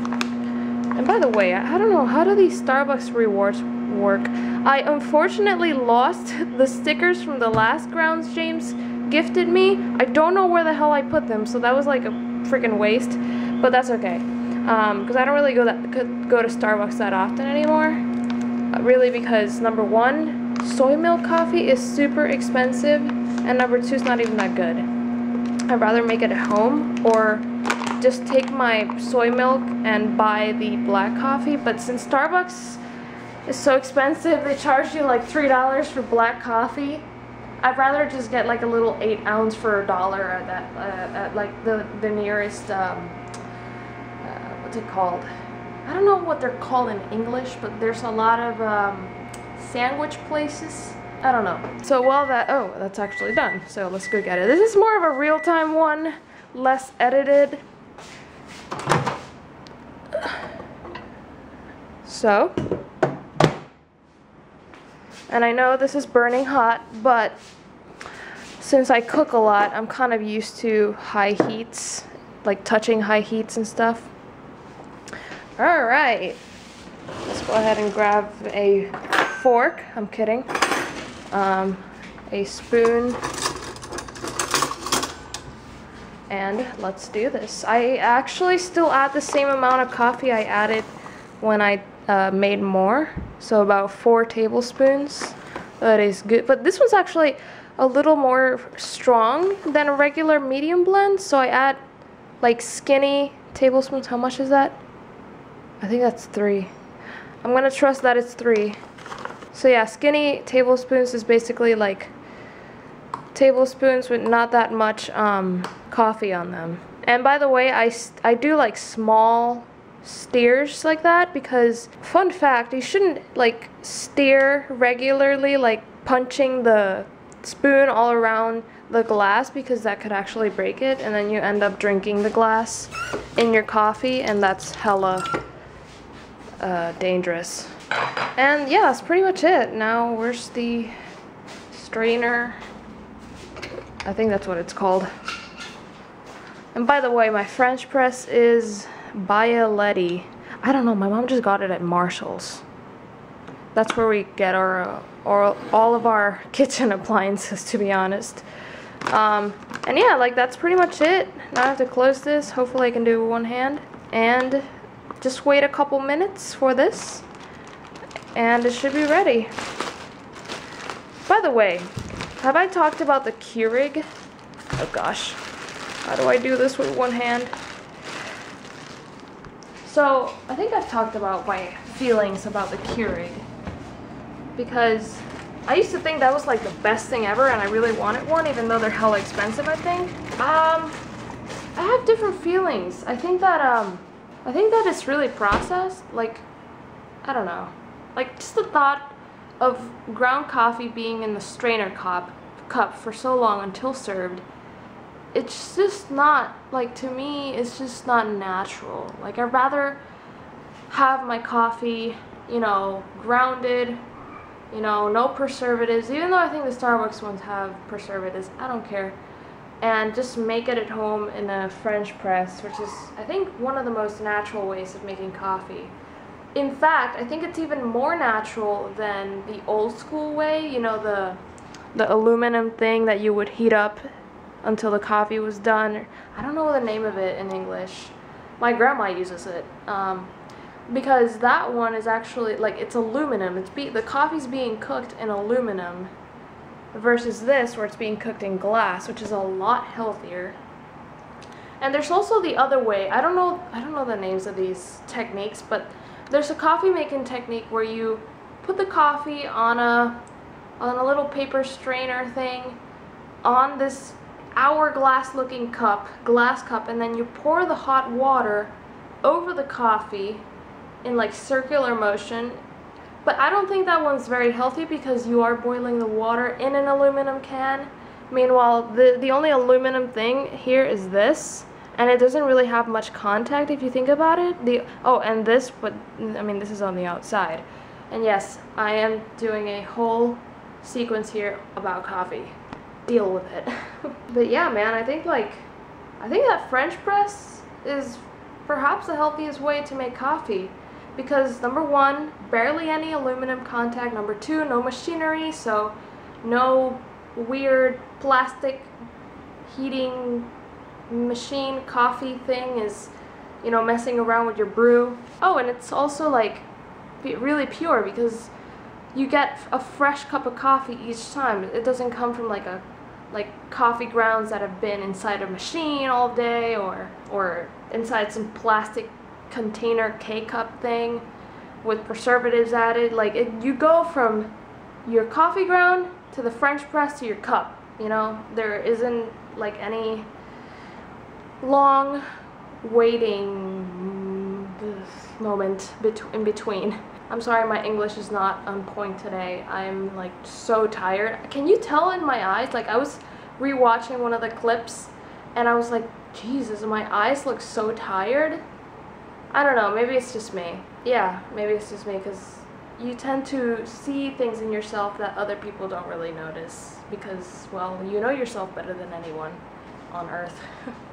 And by the way, I don't know, how do these Starbucks rewards work? I unfortunately lost the stickers from the last grounds James gifted me. I don't know where the hell I put them, so that was like a freaking waste, but that's okay. Because I don't really go to Starbucks that often anymore. Really, because number one, soy milk coffee is super expensive, and number two, it's not even that good. I'd rather make it at home or just take my soy milk and buy the black coffee. But since Starbucks is so expensive, they charge you like $3 for black coffee. I'd rather just get like a little 8 ounce for $1 at that at like the nearest what's it called? I don't know what they're called in English, but there's a lot of sandwich places. I don't know. So while that's actually done. So let's go get it. This is more of a real-time one, less edited. So, and I know this is burning hot, but since I cook a lot, I'm kind of used to high heats, like touching high heats and stuff. All right, let's go ahead and grab a fork. I'm kidding. A spoon, and let's do this. I actually still add the same amount of coffee I added when I made more, so about 4 tablespoons. That is good, but this one's actually a little more strong than a regular medium blend, so I add like skinny tablespoons. How much is that? I think that's 3. I'm gonna trust that it's 3. So yeah, skinny tablespoons is basically like tablespoons with not that much coffee on them. And by the way, I do like small steers like that because, fun fact, you shouldn't like steer regularly, like punching the spoon all around the glass, because that could actually break it, and then you end up drinking the glass in your coffee, and that's hella dangerous. And yeah, that's pretty much it. Now, where's the strainer? I think that's what it's called. And by the way, my French press is Bialetti. I don't know, my mom just got it at Marshall's. That's where we get our all of our kitchen appliances, to be honest. And yeah, like that's pretty much it. Now I have to close this. Hopefully I can do it with one hand. And just wait a couple minutes for this. And it should be ready. By the way, have I talked about the Keurig? Oh gosh, how do I do this with one hand? So, I think I've talked about my feelings about the Keurig, because I used to think that was like the best thing ever, and I really wanted one, even though they're hella expensive, I think. I have different feelings. I think that it's really processed. Like, I don't know. Like, just the thought of ground coffee being in the strainer cup for so long until served, it's just not, like, to me, it's just not natural. Like, I'd rather have my coffee, you know, grounded, you know, no preservatives, even though I think the Starbucks ones have preservatives, I don't care. And just make it at home in a French press, which is, I think, one of the most natural ways of making coffee. In fact, I think it's even more natural than the old school way, you know, the aluminum thing that you would heat up until the coffee was done. I don't know the name of it in English. My grandma uses it. Because that one is actually, like, it's aluminum. The coffee's being cooked in aluminum versus this where it's being cooked in glass, which is a lot healthier. And there's also the other way. I don't know the names of these techniques, but there's a coffee making technique where you put the coffee on a little paper strainer thing on this hourglass looking glass cup, and then you pour the hot water over the coffee in like circular motion. But I don't think that one's very healthy because you are boiling the water in an aluminum can. Meanwhile, the only aluminum thing here is this, and it doesn't really have much contact if you think about it. And this, but I mean, this is on the outside. And yes, I am doing a whole sequence here about coffee. Deal with it. But yeah, man, I think that French press is perhaps the healthiest way to make coffee, because number one, barely any aluminum contact. Number two, no machinery, so no weird plastic heating machine coffee thing is, you know, messing around with your brew. Oh, and it's also like really pure because you get a fresh cup of coffee each time. It doesn't come from like coffee grounds that have been inside a machine all day or inside some plastic container K-cup thing with preservatives added. Like you go from your coffee ground to the French press to your cup. You know, there isn't like any long waiting moment in between. I'm sorry, my English is not on point today. I'm like so tired. Can you tell in my eyes? Like I was rewatching one of the clips and I was like, Jesus, my eyes look so tired. I don't know, maybe it's just me. Yeah, maybe it's just me, because you tend to see things in yourself that other people don't really notice because, well, you know yourself better than anyone on earth.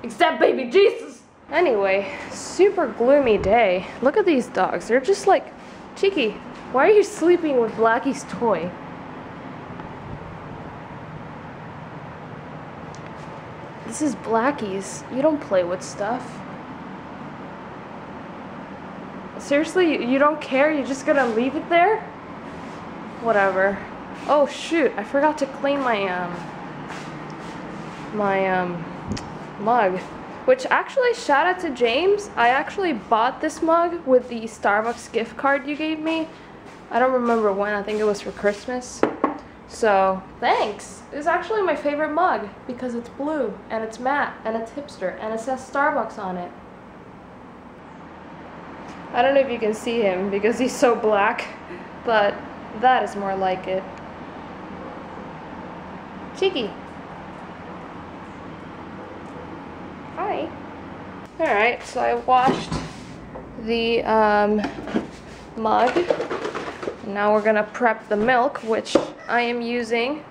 Except baby Jesus! Anyway, super gloomy day. Look at these dogs. They're just like, Cheeky, why are you sleeping with Blackie's toy? This is Blackie's. You don't play with stuff. Seriously, you don't care? You're just gonna leave it there? Whatever. Oh shoot, I forgot to clean my mug. Which actually, shout out to James. I actually bought this mug with the Starbucks gift card you gave me. I don't remember when, I think it was for Christmas. So, thanks. It's actually my favorite mug because it's blue and it's matte and it's hipster and it says Starbucks on it. I don't know if you can see him because he's so black, but that is more like it. Cheeky. Hi. Alright, so I washed the mug. Now we're gonna prep the milk, which I am using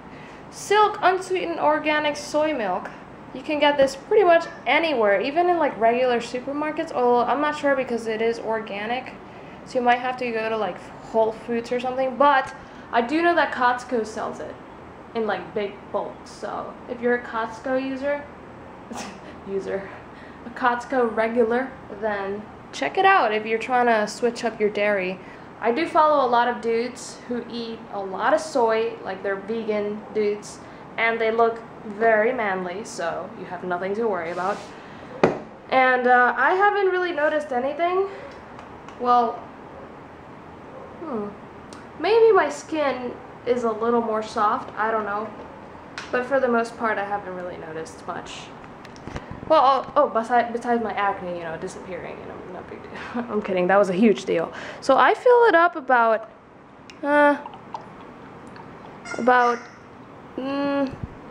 Silk unsweetened organic soy milk. You can get this pretty much anywhere, even in like regular supermarkets, although I'm not sure because it is organic, so you might have to go to like Whole Foods or something, but I do know that Costco sells it in like big bulk, so if you're a Costco user, a Costco regular, then check it out if you're trying to switch up your dairy. I do follow a lot of dudes who eat a lot of soy, like they're vegan dudes, and they look very manly, so you have nothing to worry about. And I haven't really noticed anything. Well, maybe my skin is a little more soft, I don't know. But for the most part, I haven't really noticed much. Well, besides my acne, you know, disappearing, you know, no big deal. I'm kidding, that was a huge deal. So I fill it up about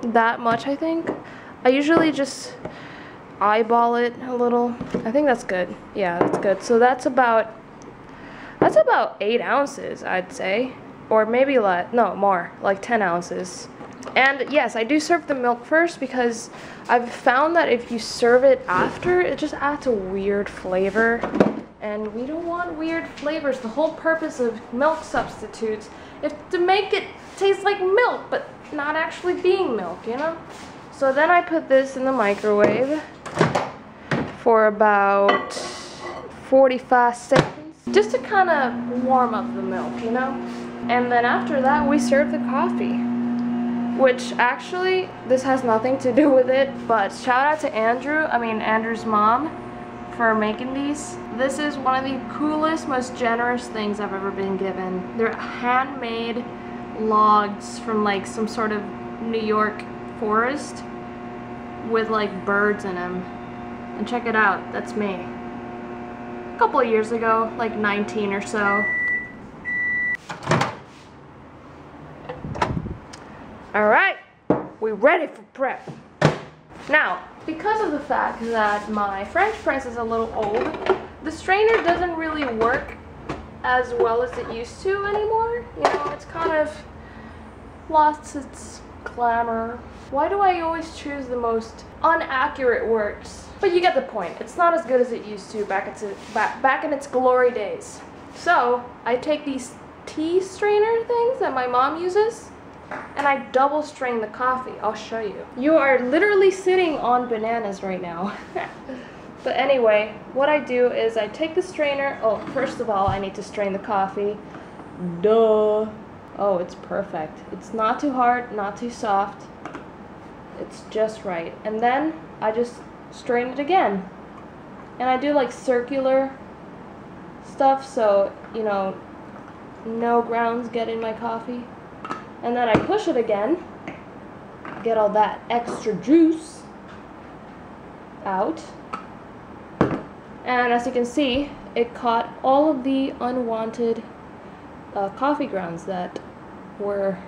that much, I think. I usually just eyeball it a little. I think that's good. Yeah, that's good. So that's about 8 ounces, I'd say, or maybe more, like 10 ounces. And yes, I do serve the milk first because I've found that if you serve it after, it just adds a weird flavor, and we don't want weird flavors. The whole purpose of milk substitutes is to make it taste like milk, but not actually being milk, you know? So then I put this in the microwave for about 45 seconds, just to kind of warm up the milk, you know? And then after that, we serve the coffee. which actually, this has nothing to do with it, but shout out to Andrew's mom, for making these. This is one of the coolest, most generous things I've ever been given. They're handmade logs from like some sort of New York forest with like birds in them. And check it out, that's me. A couple of years ago, like 19 or so. Alright, we're ready for prep. Now, because of the fact that my French press is a little old, the strainer doesn't really work as well as it used to anymore. You know, it's kind of lost its glamour. Why do I always choose the most inaccurate words? But you get the point. It's not as good as it used to back in its glory days. So, I take these tea strainer things that my mom uses, and I double strain the coffee. I'll show you. You are literally sitting on bananas right now. But anyway, what I do is I take the strainer. Oh, first of all, I need to strain the coffee. Duh. Oh, it's perfect. It's not too hard, not too soft. It's just right. And then I just strain it again. And I do like circular stuff so, you know, no grounds get in my coffee. And then I push it again, get all that extra juice out. And as you can see, it caught all of the unwanted coffee grounds that were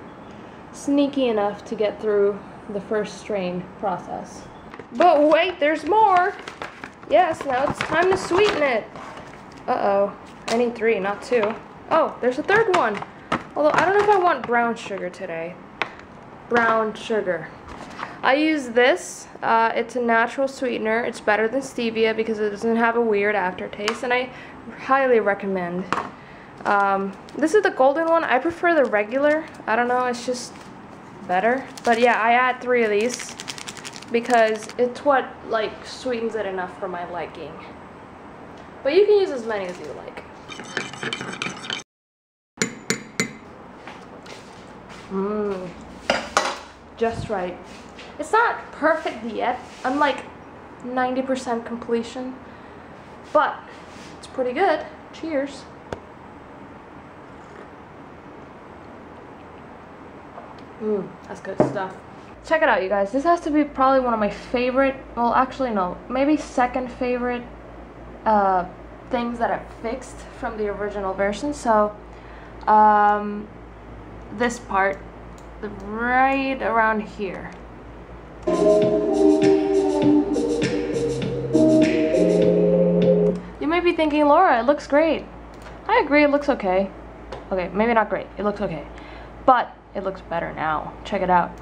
sneaky enough to get through the first strain process. But wait, there's more! Yes, now it's time to sweeten it. Uh-oh, I need 3, not 2. Oh, there's a third one. Although, I don't know if I want brown sugar today. Brown sugar. I use this. It's a natural sweetener. It's better than stevia because it doesn't have a weird aftertaste, and I highly recommend. This is the golden one. I prefer the regular. I don't know, it's just better. But yeah, I add 3 of these because it's what, like, sweetens it enough for my liking. But you can use as many as you like. Just right. It's not perfect yet. I'm like 90% completion, but it's pretty good. Cheers. That's good stuff. Check it out, you guys. This has to be probably one of my favorite, well, actually no, maybe second favorite things that I've fixed from the original version. So, this part, right around here. You may be thinking, Laura, it looks great. I agree, it looks okay. Okay, maybe not great, it looks okay. But it looks better now. Check it out.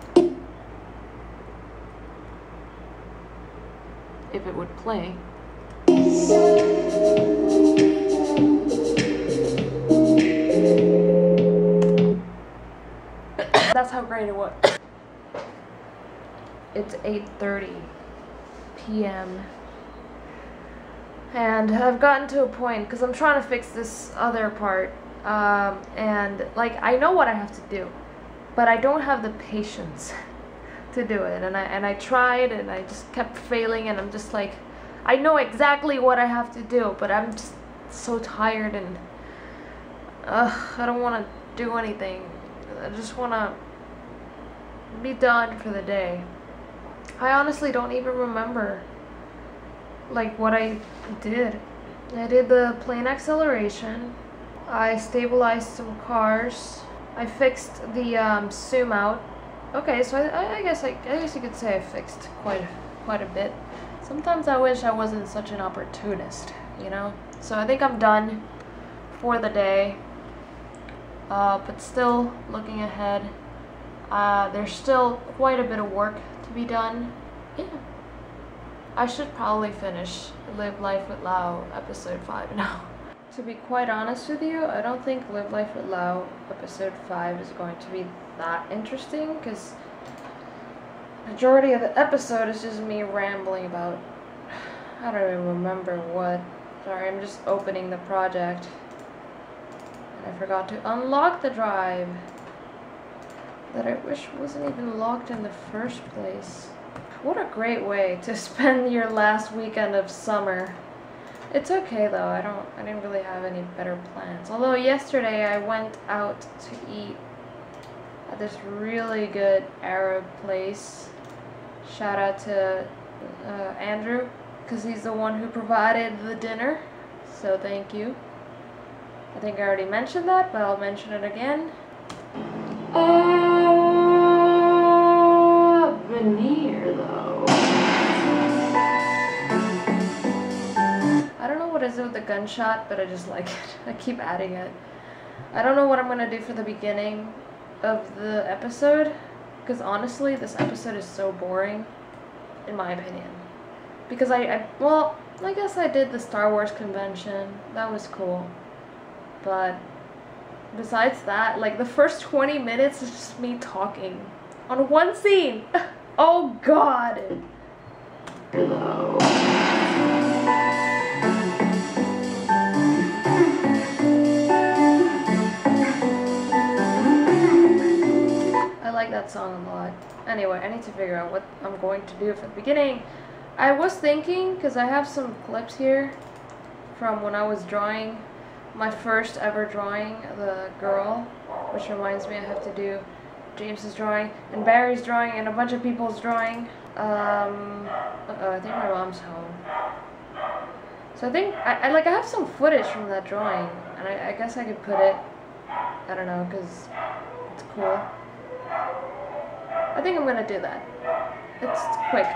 If it would play. That's how great it was. It's 8:30 p.m. and I've gotten to a point because I'm trying to fix this other part, and like I know what I have to do, but I don't have the patience to do it, and I tried and I just kept failing, and I'm just like, I know exactly what I have to do, but I'm just so tired, and I don't want to do anything. I just want to be done for the day. I honestly don't even remember like what I did. I did the plane acceleration. I stabilized some cars. I fixed the zoom out. Okay, so I guess you could say I fixed quite a bit. Sometimes I wish I wasn't such an opportunist, you know? So I think I'm done for the day. But still looking ahead, there's still quite a bit of work to be done. Yeah. I should probably finish Live Life with Lau episode 5 now. To be quite honest with you, I don't think Live Life with Lau episode 5 is going to be that interesting, because the majority of the episode is just me rambling about, I don't even remember what. Sorry, I'm just opening the project. And I forgot to unlock the drive. that I wish wasn't even locked in the first place. What a great way to spend your last weekend of summer. It's okay though, I didn't really have any better plans. Although yesterday I went out to eat at this really good Arab place. Shout out to Andrew, because he's the one who provided the dinner, so thank you. I think I already mentioned that, but I'll mention it again. Veneer though. I don't know what is it with the gunshot, but I just like it. I keep adding it. I don't know what I'm gonna do for the beginning of the episode, because honestly this episode is so boring, in my opinion. Because well, I guess I did the Star Wars convention. That was cool. But besides that, like the first 20 minutes is just me talking on one scene. Oh god. Hello. I like that song a lot. Anyway, I need to figure out what I'm going to do for the beginning. I was thinking, because I have some clips here from when I was drawing my first ever drawing, the girl, which reminds me I have to do James's drawing and Barry's drawing and a bunch of people's drawing. I think my mom's home. So I think I have some footage from that drawing, and I guess I could put it, I don't know, because it's cool. I think I'm gonna do that. It's quick.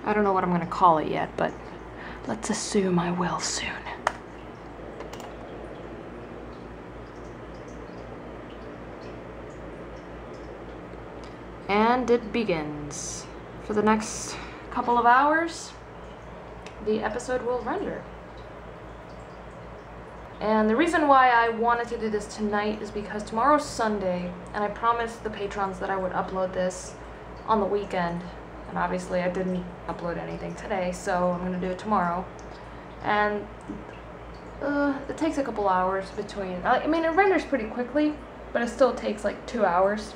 I don't know what I'm gonna call it yet, but let's assume I will soon. And it begins. For the next couple of hours, the episode will render. And the reason why I wanted to do this tonight is because tomorrow's Sunday, and I promised the patrons that I would upload this on the weekend. And obviously I didn't upload anything today, so I'm gonna do it tomorrow. And it takes a couple hours between, I mean it renders pretty quickly, but it still takes like 2 hours.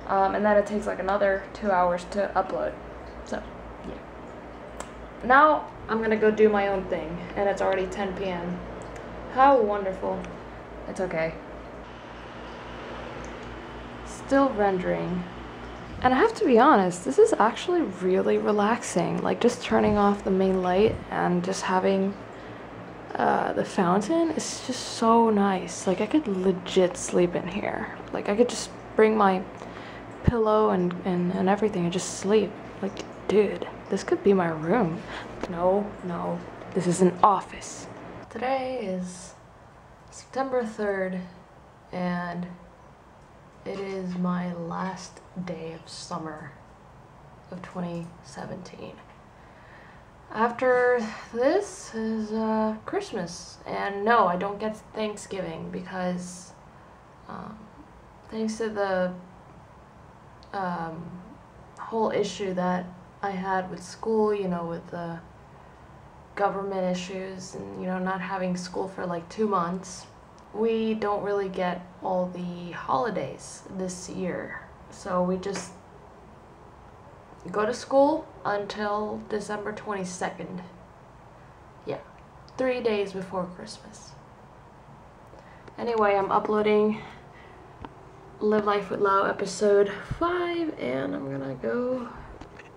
And then it takes like another 2 hours to upload. So, yeah. Now I'm gonna go do my own thing, and it's already 10 p.m. How wonderful. It's okay. Still rendering. And I have to be honest, this is actually really relaxing. Like just turning off the main light and just having the fountain is just so nice. Like I could legit sleep in here. Like I could just bring my pillow and everything and just sleep. Like, dude, this could be my room. No, this is an office. Today is September 3rd, and it is my last day of summer of 2017. After this is Christmas, and no, I don't get Thanksgiving because thanks to the whole issue that I had with school, you know, with the government issues and, you know, not having school for like 2 months, we don't really get all the holidays this year. So we just go to school until December 22nd. Yeah, 3 days before Christmas. Anyway, I'm uploading Live Life with Lau episode 5, and I'm gonna go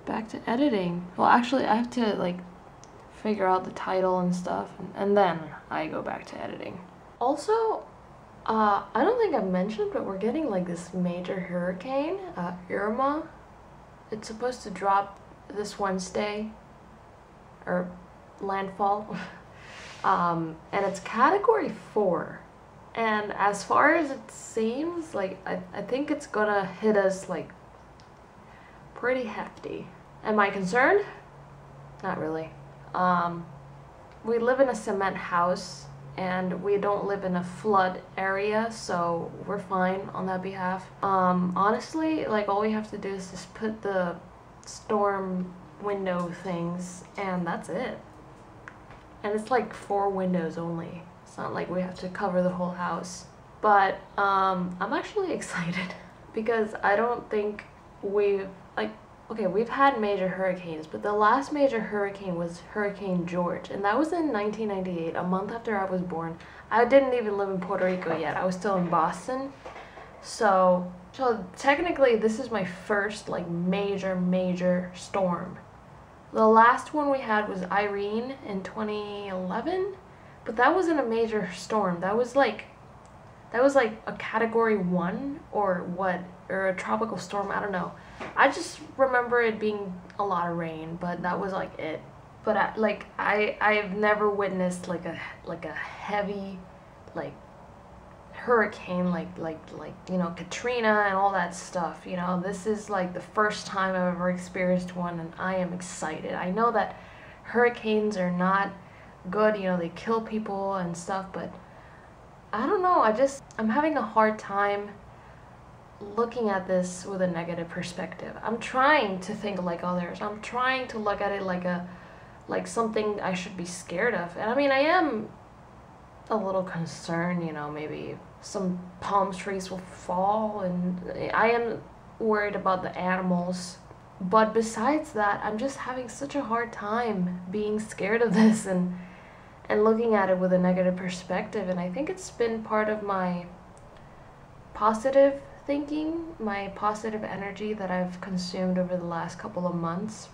back to editing. Well, actually, I have to like figure out the title and stuff, and then I go back to editing. Also, I don't think I've mentioned, but we're getting like this major hurricane, Irma. It's supposed to drop this Wednesday, or landfall, and it's category 4. And as far as it seems, like, I think it's gonna hit us, like, pretty hefty. Am I concerned? Not really. we live in a cement house and we don't live in a flood area, so we're fine on that behalf. Honestly, like all we have to do is just put the storm window things and that's it. And it's like 4 windows only. It's not like we have to cover the whole house. But I'm actually excited because I don't think we've we've had major hurricanes, but the last major hurricane was Hurricane George, and that was in 1998, a month after I was born. I didn't even live in Puerto Rico yet. I was still in Boston. So technically this is my first like major storm. The last one we had was Irene in 2011, but that wasn't a major storm. That was like a category 1 or a tropical storm, I don't know. I just remember it being a lot of rain, but that was like it. But I've never witnessed like a heavy like hurricane like you know, Katrina and all that stuff, you know. This is like the first time I've ever experienced one, and I am excited. I know that hurricanes are not good, you know, they kill people and stuff, but I don't know, I'm having a hard time looking at this with a negative perspective. I'm trying to think like others. I'm trying to look at it like something I should be scared of. And I mean, I am a little concerned, you know, maybe some palm trees will fall, and I am worried about the animals. But besides that, I'm just having such a hard time being scared of this and looking at it with a negative perspective. And I think it's been part of my positive thinking, my positive energy that I've consumed over the last couple of months.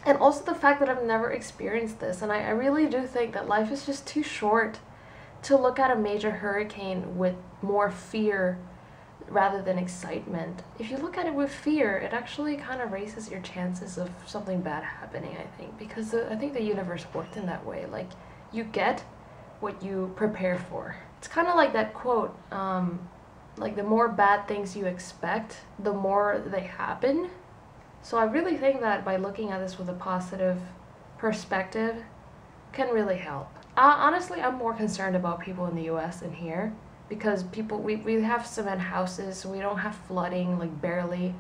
And also the fact that I've never experienced this. And I really do think that life is just too short to look at a major hurricane with more fear rather than excitement. If you look at it with fear, it actually kind of raises your chances of something bad happening, I think. Because I think the universe worked in that way. Like, you get what you prepare for. It's kind of like that quote, like the more bad things you expect, the more they happen. So I really think that by looking at this with a positive perspective can really help. Honestly, I'm more concerned about people in the US than here, because we have cement houses, we don't have flooding, like barely.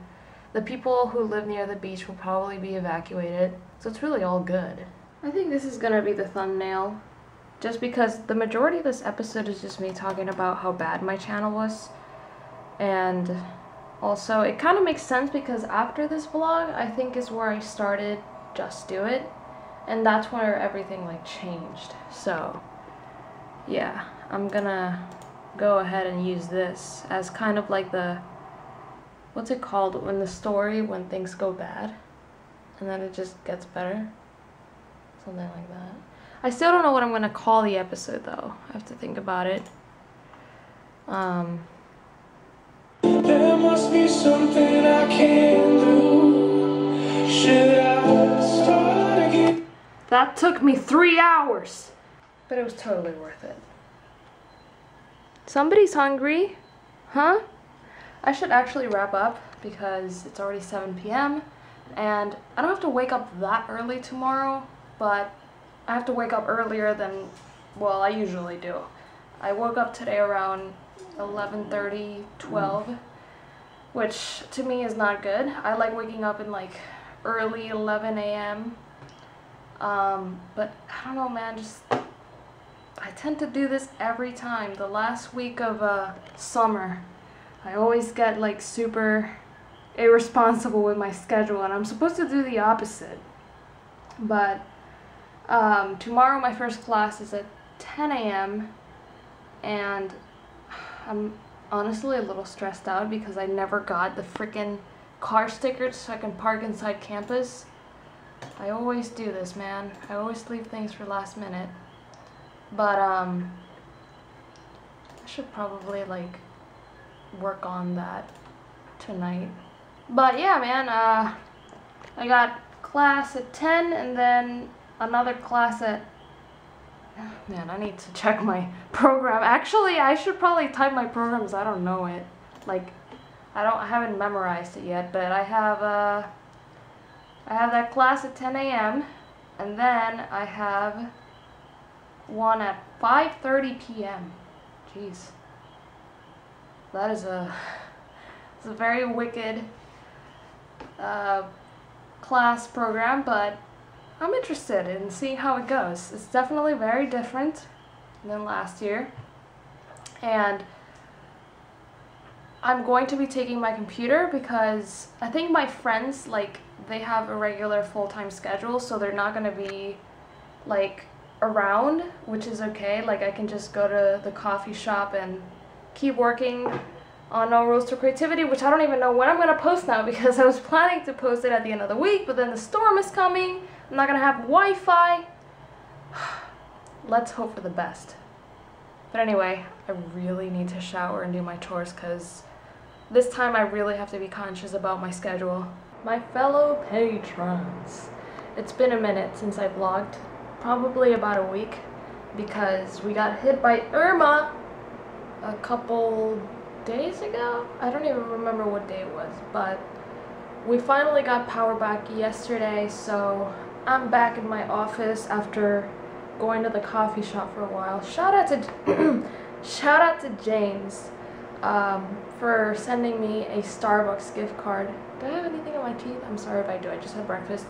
The people who live near the beach will probably be evacuated, so it's really all good. I think this is gonna be the thumbnail, just because the majority of this episode is just me talking about how bad my channel was. And also it kind of makes sense because after this vlog, I think is where I started Just Do It, and that's where everything like changed. So yeah, I'm gonna go ahead and use this as kind of like the, what's it called when the story, when things go bad and then it just gets better, something like that. I still don't know what I'm gonna call the episode though. I have to think about it. There must be something I can do. Should I start again? That took me 3 hours, but it was totally worth it. Somebody's hungry, huh? I should actually wrap up because it's already 7 p.m. and I don't have to wake up that early tomorrow, but I have to wake up earlier than, well, I usually do. I woke up today around 11:30, 12, which to me is not good. I like waking up in like early 11 a.m. But I don't know, man, just I tend to do this every time. The last week of summer, I always get like super irresponsible with my schedule, and I'm supposed to do the opposite. But tomorrow my first class is at 10 a.m. and I'm honestly a little stressed out because I never got the freaking car stickers so I can park inside campus. I always do this, man. I always leave things for last minute. But I should probably like work on that tonight. But yeah, man, I got class at 10 and then another class at, man, I need to check my program. Actually, I should probably type my programs. I don't know it. Like, I haven't memorized it yet, but I have that class at 10 a.m. and then I have Juan at 5:30 p.m. Jeez. That is it's a very wicked class program, but I'm interested in seeing how it goes. It's definitely very different than last year, and I'm going to be taking my computer because I think my friends, like, they have a regular full-time schedule, so they're not going to be like around, which is okay. Like, I can just go to the coffee shop and keep working on No Rules to Creativity, which I don't even know when I'm going to post now because I was planning to post it at the end of the week, but then the storm is coming. I'm not going to have Wi-Fi. Let's hope for the best. But anyway, I really need to shower and do my chores because this time I really have to be conscious about my schedule. My fellow patrons, it's been a minute since I vlogged, probably about a week, because we got hit by Irma a couple days ago. I don't even remember what day it was, but we finally got power back yesterday, so I'm back in my office after going to the coffee shop for a while. Shout out to James for sending me a Starbucks gift card. Do I have anything in my teeth? I'm sorry if I do. I just had breakfast.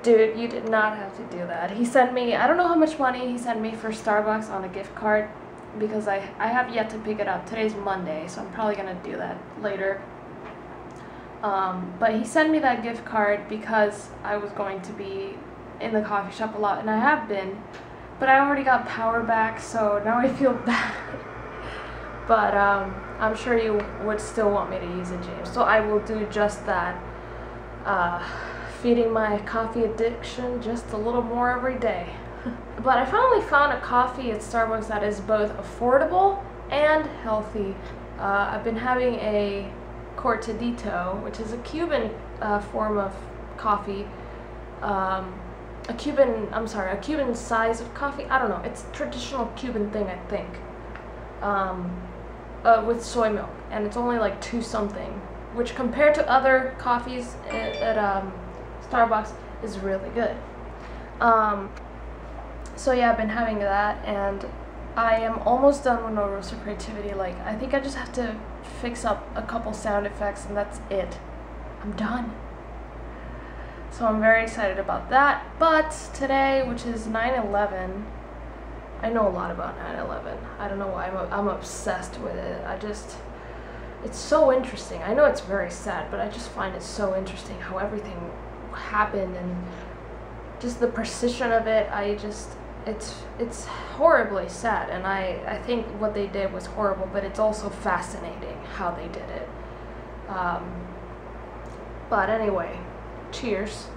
Dude, you did not have to do that. He sent me, I don't know how much money he sent me for Starbucks on a gift card because I have yet to pick it up. Today's Monday, so I'm probably gonna do that later. But he sent me that gift card because I was going to be in the coffee shop a lot, and I have been, but I already got power back, so now I feel bad. But I'm sure you would still want me to use it, James, so I will do just that. Feeding my coffee addiction just a little more every day. But I finally found a coffee at Starbucks that is both affordable and healthy. I've been having a cortadito, which is a Cuban form of coffee. A Cuban size of coffee. I don't know. It's a traditional Cuban thing, I think. With soy milk, and it's only like 2 something, which compared to other coffees at Starbucks is really good. So yeah, I've been having that, and I am almost done with No Rules to Creativity. Like, I think I just have to fix up a couple sound effects, and that's it. I'm done. So I'm very excited about that. But today, which is 9/11, I know a lot about 9/11. I don't know why I'm obsessed with it. It's so interesting. I know it's very sad, but I just find it so interesting how everything happened and just the precision of it. It's horribly sad, and I think what they did was horrible, but it's also fascinating how they did it. But anyway, cheers.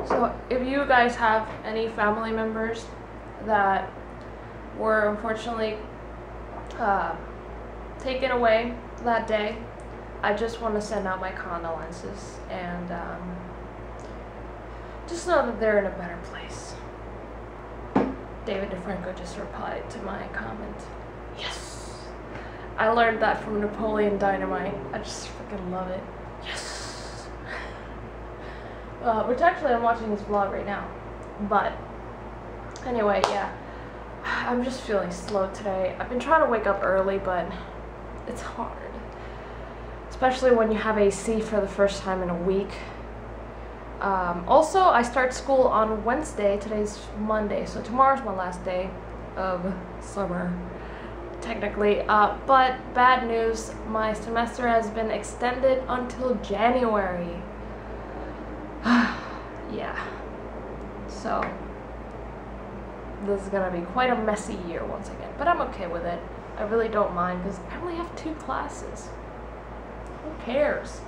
So if you guys have any family members that were unfortunately taken away that day, I just want to send out my condolences, and just know that they're in a better place. David DeFranco just replied to my comment. Yes! I learned that from Napoleon Dynamite. I just freaking love it. Yes! Which actually I'm watching this vlog right now. But anyway, yeah. I'm just feeling slow today. I've been trying to wake up early, but it's hard. Especially when you have AC for the first time in a week. Also, I start school on Wednesday. Today's Monday, so tomorrow's my last day of summer, technically. But bad news, my semester has been extended until January. Yeah. So, this is gonna be quite a messy year once again, but I'm okay with it. I really don't mind because I only have 2 classes. Who cares?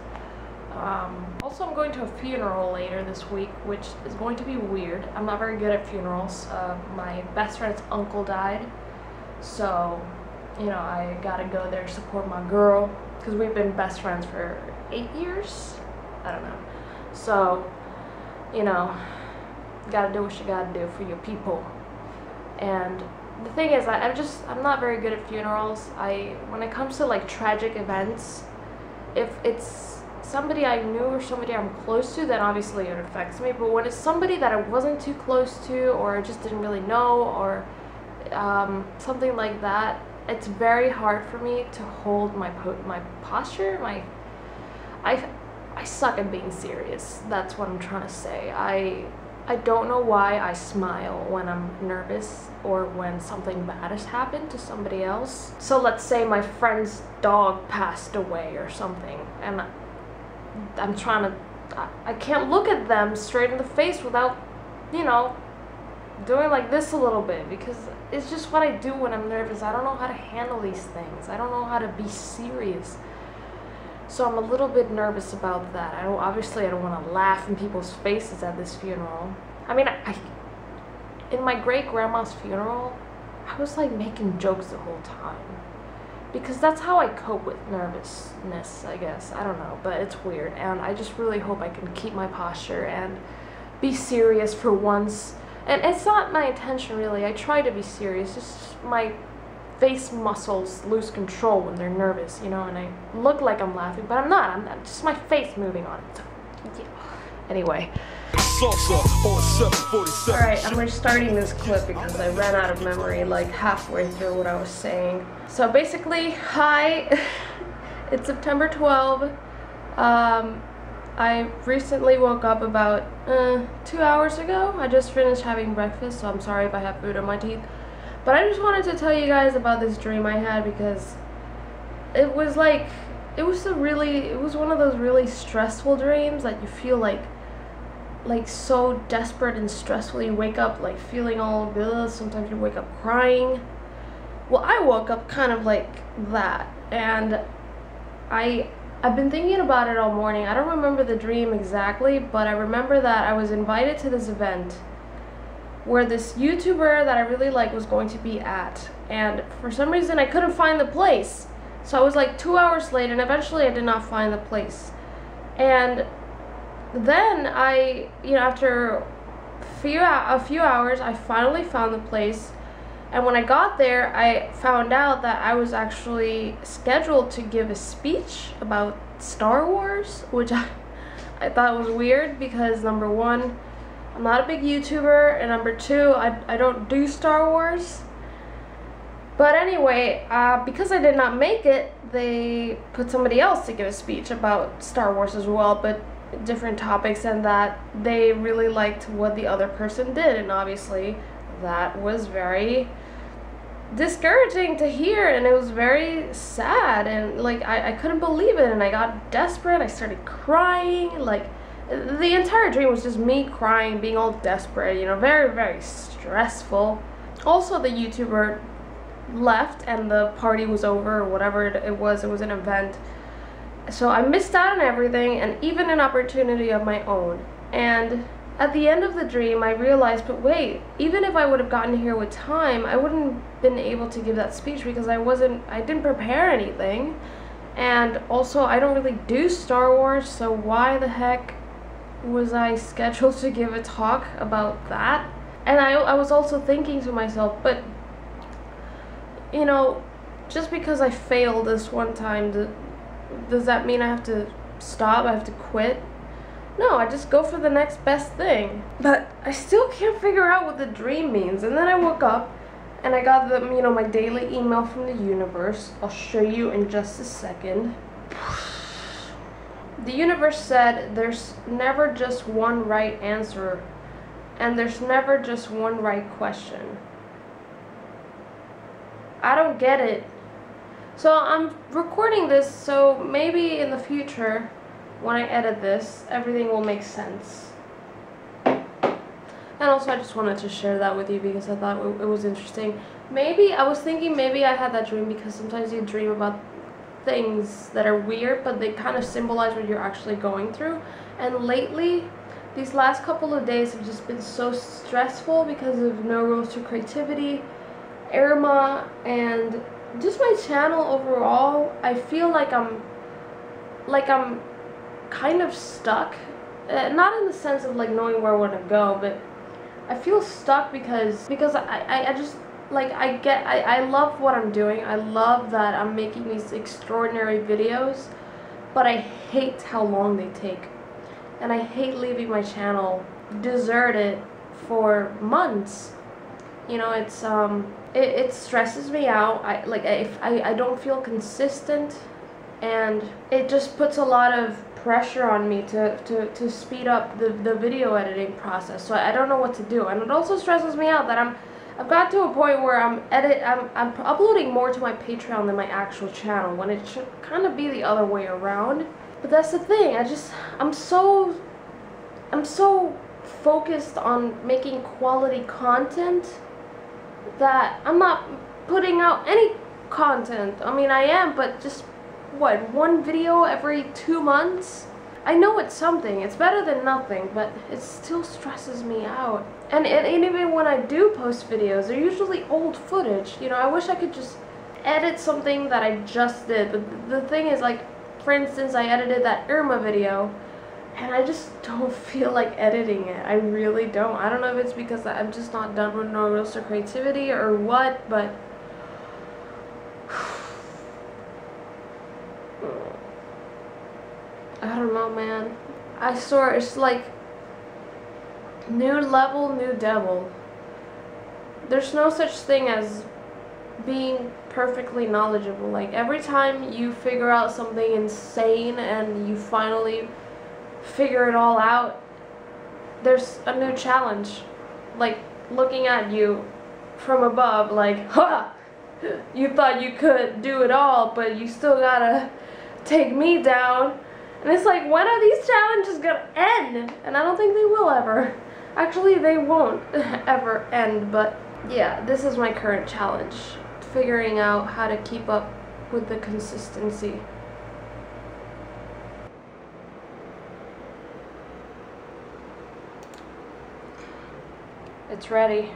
Also, I'm going to a funeral later this week, which is going to be weird. I'm not very good at funerals. My best friend's uncle died, so, you know, I gotta go there to support my girl, because we've been best friends for 8 years? I don't know. So, you know, you gotta do what you gotta do for your people. And the thing is, I'm not very good at funerals. When it comes to like tragic events, if it's somebody I knew or somebody I'm close to, then obviously it affects me. But when it's somebody that I wasn't too close to, or I just didn't really know, or something like that, it's very hard for me to hold my posture. I suck at being serious. That's what I'm trying to say. I don't know why I smile when I'm nervous or when something bad has happened to somebody else. So let's say my friend's dog passed away or something, and I'm trying to, I can't look at them straight in the face without, you know, doing like this a little bit, because it's just what I do when I'm nervous. I don't know how to handle these things. I don't know how to be serious. So I'm a little bit nervous about that. Obviously I don't want to laugh in people's faces at this funeral. I mean, in my great-grandma's funeral, I was like making jokes the whole time. Because that's how I cope with nervousness, I guess. I don't know, but it's weird. And I just really hope I can keep my posture and be serious for once. And it's not my intention, really. I try to be serious. Just my face muscles lose control when they're nervous, you know, and I look like I'm laughing, but I'm not. I'm just my face moving on. So, yeah. Anyway. Alright, I'm restarting this clip because I ran out of memory like halfway through what I was saying. So basically, hi, it's September 12th. I recently woke up about 2 hours ago. I just finished having breakfast, so I'm sorry if I have food on my teeth. But I just wanted to tell you guys about this dream I had, because it was like, it was one of those really stressful dreams that you feel like so desperate and stressful. You wake up like feeling all good. Sometimes you wake up crying. Well, I woke up kind of like that, and I've been thinking about it all morning. I don't remember the dream exactly, but I remember that I was invited to this event where this YouTuber that I really like was going to be at, and for some reason I couldn't find the place. So I was like 2 hours late, and eventually I did not find the place. And then after a few hours, I finally found the place. And when I got there, I found out that I was actually scheduled to give a speech about Star Wars, which I thought was weird, because number one, I'm not a big YouTuber, and number two, I don't do Star Wars. But anyway, because I did not make it, they put somebody else to give a speech about Star Wars as well, but different topics, and that they really liked what the other person did, and obviously that was very discouraging to hear, and it was very sad, and like I couldn't believe it, and I got desperate. I started crying. Like, the entire dream was just me crying, being all desperate, you know, very, very stressful. Also, the YouTuber left and the party was over, or whatever it was an event. So I missed out on everything, and even an opportunity of my own. And at the end of the dream, I realized, but wait, even if I would have gotten here with time, I wouldn't have been able to give that speech, because I didn't prepare anything. And also, I don't really do Star Wars, so why the heck was I scheduled to give a talk about that? And I was also thinking to myself, but, you know, just because I failed this one time, does that mean I have to stop? I have to quit? No, I just go for the next best thing. But I still can't figure out what the dream means. And then I woke up and I got my daily email from the universe. I'll show you in just a second. The universe said there's never just one right answer, and there's never just one right question. I don't get it. So I'm recording this, so maybe in the future, when I edit this, everything will make sense. And also, I just wanted to share that with you because I thought it was interesting. I was thinking maybe I had that dream because sometimes you dream about things that are weird, but they kind of symbolize what you're actually going through. And lately, these last couple of days have just been so stressful because of No Rules to Creativity, Irma, and just my channel overall. I feel like I'm kind of stuck, not in the sense of like knowing where I want to go, but I feel stuck because I just like I love what I'm doing. I love that I'm making these extraordinary videos, but I hate how long they take. And I hate leaving my channel deserted for months. You know, it stresses me out. I don't feel consistent, and it just puts a lot of pressure on me to speed up the video editing process. So I don't know what to do, and it also stresses me out that I've got to a point where I'm uploading more to my Patreon than my actual channel, when it should kind of be the other way around. But that's the thing. I'm so focused on making quality content that I'm not putting out any content. I mean, I am, but just what, one video every 2 months? I know it's something, it's better than nothing, but it still stresses me out. And even when I do post videos, they're usually old footage. You know, I wish I could just edit something that I just did. But the thing is, like, for instance, I edited that Irma video, and I just don't feel like editing it. I really don't. I don't know if it's because I'm just not done with No Rules to Creativity or what, but I don't know, man. I swear, it's like new level, new devil. There's no such thing as being perfectly knowledgeable. Like, every time you figure out something insane and you finally figure it all out, there's a new challenge. Like, looking at you from above, like, ha! You thought you could do it all, but you still gotta take me down. And it's like, when are these challenges gonna end? And I don't think they will ever. Actually, they won't ever end, but yeah, this is my current challenge. Figuring out how to keep up with the consistency. It's ready.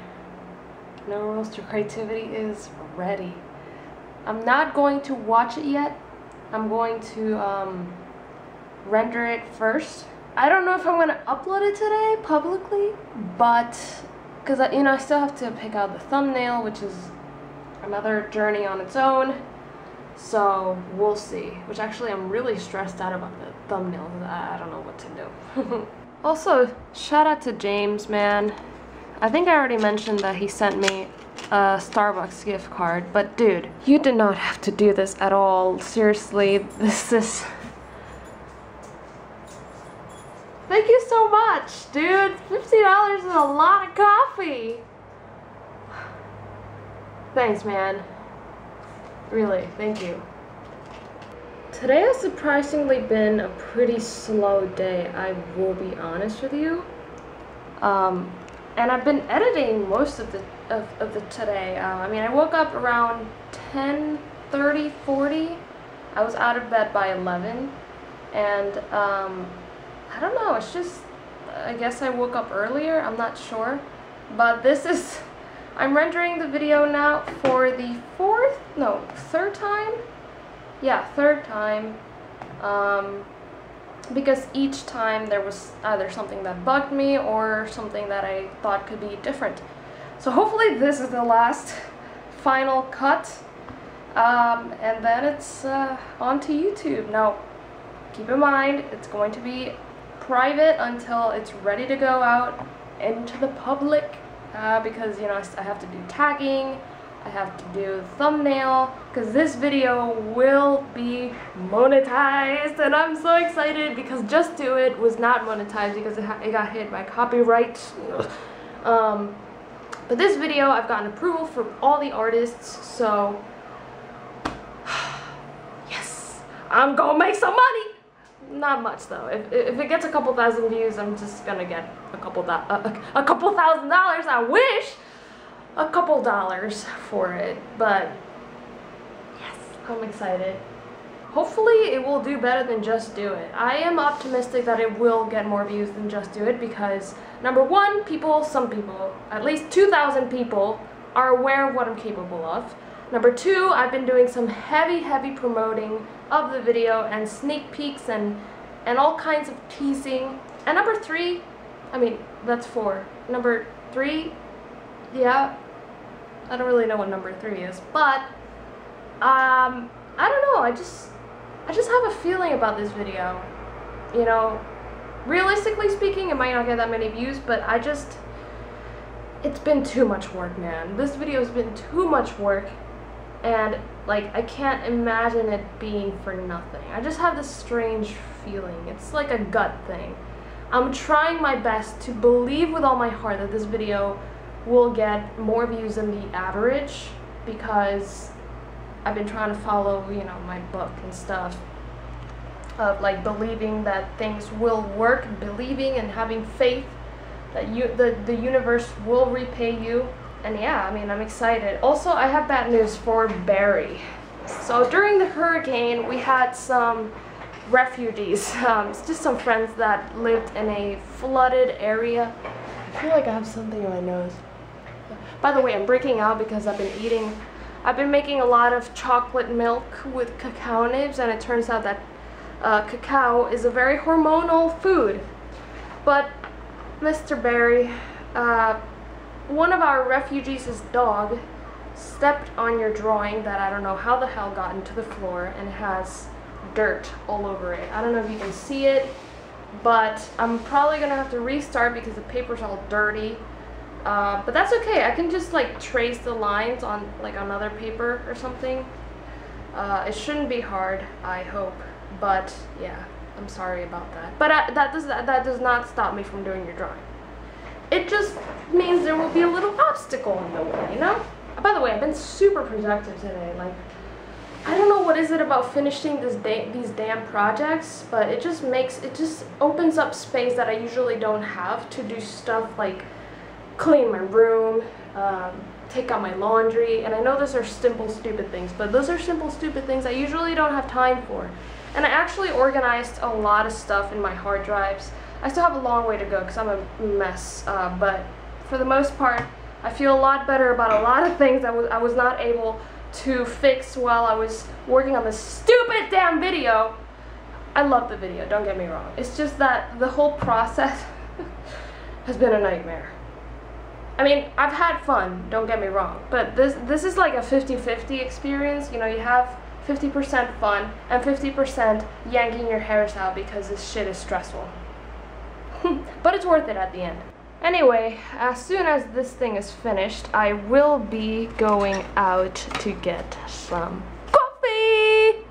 No Rules to Creativity is ready. I'm not going to watch it yet. I'm going to render it first. I don't know if I'm going to upload it today publicly, but because I still have to pick out the thumbnail, which is another journey on its own. So we'll see. Which actually, I'm really stressed out about the thumbnail. I don't know what to do. Also, shout out to James, man. I think I already mentioned that he sent me a Starbucks gift card, but dude, you did not have to do this at all. Seriously, this is... Thank you so much, dude. $50 is a lot of coffee. Thanks, man. Really, thank you. Today has surprisingly been a pretty slow day, I will be honest with you. And I've been editing most of the today. I mean, I woke up around 10:30, 40. I was out of bed by 11, and I don't know. It's just, I guess I woke up earlier. I'm not sure, but this is. I'm rendering the video now for the third time. Yeah, third time. Because each time there was either something that bugged me or something that I thought could be different. So hopefully this is the last final cut, and then it's onto YouTube. Now, keep in mind, it's going to be private until it's ready to go out into the public, because, you know, I have to do tagging, I have to do thumbnail, because this video will be monetized, and I'm so excited because Just Do It was not monetized because it got hit by copyright. But this video, I've gotten approval from all the artists, so yes, I'm gonna make some money. Not much though. If it gets a couple thousand views, I'm just gonna get a couple $1,000. I wish. A couple dollars for it, but yes, I'm excited. Hopefully it will do better than Just Do It. I am optimistic that it will get more views than Just Do It because, number one, some people, at least 2,000 people, are aware of what I'm capable of. Number two, I've been doing some heavy promoting of the video and sneak peeks and all kinds of teasing. And number three, I mean, that's 4. Number 3, yeah, I don't really know what number 3 is, but I don't know, I just have a feeling about this video. You know, realistically speaking, it might not get that many views, but it's been too much work, man. This video has been too much work, and like, I can't imagine it being for nothing. I just have this strange feeling. It's like a gut thing. I'm trying my best to believe with all my heart that this video will get more views than the average, because I've been trying to follow, you know, my book and stuff of like believing that things will work, believing and having faith that the universe will repay you. And yeah, I mean, I'm excited. Also, I have bad news for Barry. So during the hurricane, we had some refugees, just some friends that lived in a flooded area. I feel like I have something in my nose. By the way, I'm breaking out because I've been making a lot of chocolate milk with cacao nibs, and it turns out that cacao is a very hormonal food. But Mr. Barry, one of our refugees' dog stepped on your drawing that I don't know how the hell got into the floor, and it has dirt all over it. I don't know if you can see it, but I'm probably gonna have to restart because the paper's all dirty. But that's okay. I can just like trace the lines on like another paper or something. It shouldn't be hard, I hope. But yeah, I'm sorry about that. But that does not stop me from doing your drawing. It just means there will be a little obstacle in the way, you know? By the way, I've been super productive today. Like, I don't know what is it about finishing these damn projects, but it just opens up space that I usually don't have to do stuff like clean my room, take out my laundry. And I know those are simple, stupid things, but those are simple, stupid things I usually don't have time for. And I actually organized a lot of stuff in my hard drives. I still have a long way to go because I'm a mess, but for the most part, I feel a lot better about a lot of things I was not able to fix while I was working on this stupid damn video. I love the video, don't get me wrong. It's just that the whole process has been a nightmare. I mean, I've had fun, don't get me wrong, but this is like a 50-50 experience. You know, you have 50% fun and 50% yanking your hairs out because this shit is stressful. But it's worth it at the end. Anyway, as soon as this thing is finished, I will be going out to get some coffee.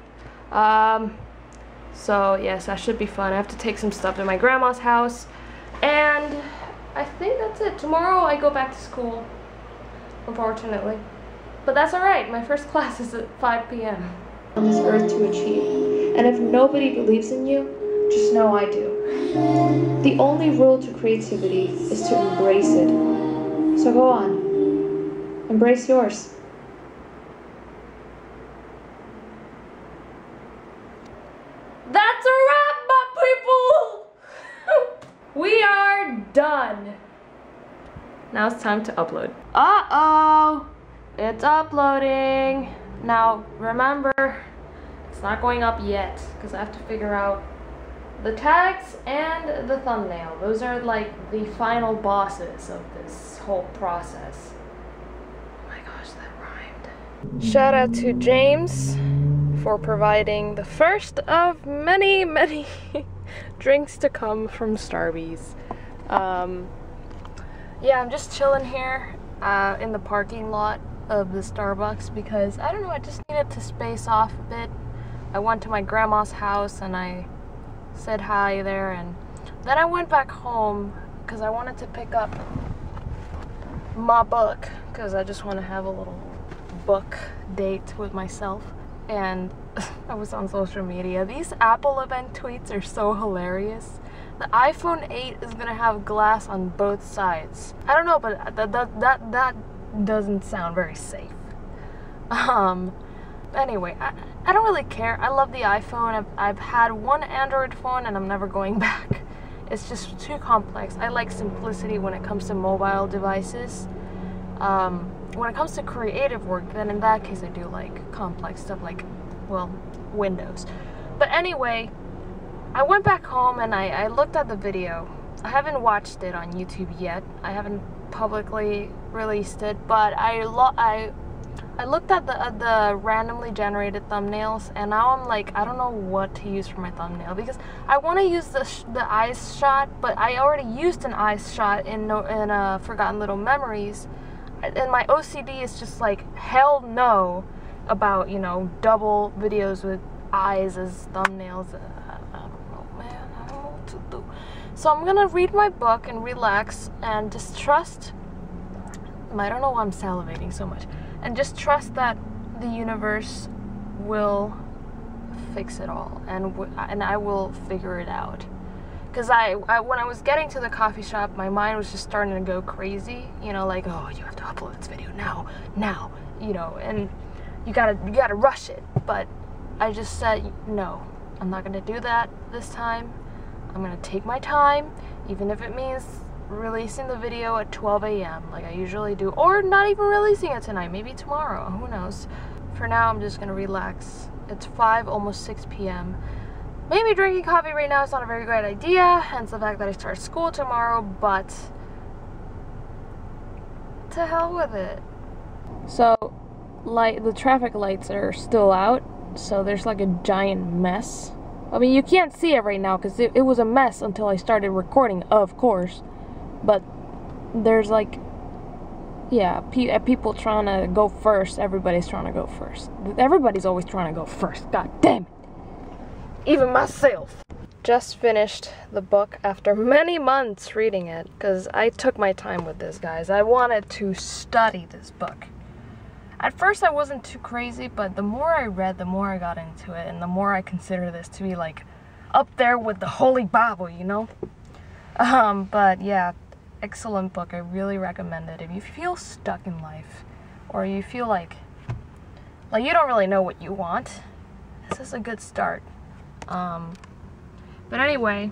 So yes, that should be fun. I have to take some stuff to my grandma's house, and I think that's it. Tomorrow I go back to school, unfortunately. But that's alright, my first class is at 5 p.m. on this earth to achieve. And if nobody believes in you, just know I do. The only rule to creativity is to embrace it. So go on, embrace yours. That's a wrap, my people! We are done. Now it's time to upload. Uh-oh, it's uploading. Now remember, it's not going up yet because I have to figure out the tags and the thumbnail. Those are like the final bosses of this whole process. Oh my gosh, that rhymed. Shout out to James for providing the first of many, many drinks to come from Starbucks. Yeah, I'm just chilling here in the parking lot of the Starbucks because I don't know, I just needed to space off a bit. I went to my grandma's house and I said hi there, and then I went back home because I wanted to pick up my book because I just want to have a little book date with myself. And I was on social media. These Apple event tweets are so hilarious. The iPhone 8 is gonna have glass on both sides. I don't know, but that doesn't sound very safe. Anyway, I don't really care. I love the iPhone. I've had one Android phone and I'm never going back. It's just too complex. I like simplicity when it comes to mobile devices. When it comes to creative work, then in that case I do like complex stuff like, well, Windows. But anyway, I went back home and I looked at the video. I haven't watched it on YouTube yet. I haven't publicly released it, but I I looked at the randomly generated thumbnails, and now I'm like, I don't know what to use for my thumbnail, because I want to use the eyes shot, but I already used an eyes shot in Forgotten Little Memories, and my OCD is just like, hell no about, you know, double videos with eyes as thumbnails. I don't know, man. I don't know what to do. So I'm gonna read my book and relax and just trust. I don't know why I'm salivating so much. And just trust that the universe will fix it all, and I will figure it out. Because when I was getting to the coffee shop, my mind was just starting to go crazy. You know, like, oh, you have to upload this video now, you know, and you gotta rush it. But I just said, no, I'm not gonna do that this time. I'm gonna take my time, even if it means releasing the video at 12 a.m. like I usually do, or not even releasing it tonight, maybe tomorrow, who knows. For now, I'm just gonna relax. It's 5, almost 6 p.m. Maybe drinking coffee right now is not a very great idea, hence the fact that I start school tomorrow, but to hell with it. So, the traffic lights are still out, so there's like a giant mess. I mean, you can't see it right now because it was a mess until I started recording, of course. But there's like, yeah, people trying to go first. Everybody's trying to go first. Everybody's always trying to go first. God damn it. Even myself. Just finished the book after many months reading it, because I took my time with this, guys. I wanted to study this book. At first I wasn't too crazy, but the more I read, the more I got into it, and the more I consider this to be like up there with the Holy Bible, you know? But yeah, excellent book. I really recommend it. If you feel stuck in life, or you feel like you don't really know what you want, this is a good start. But anyway,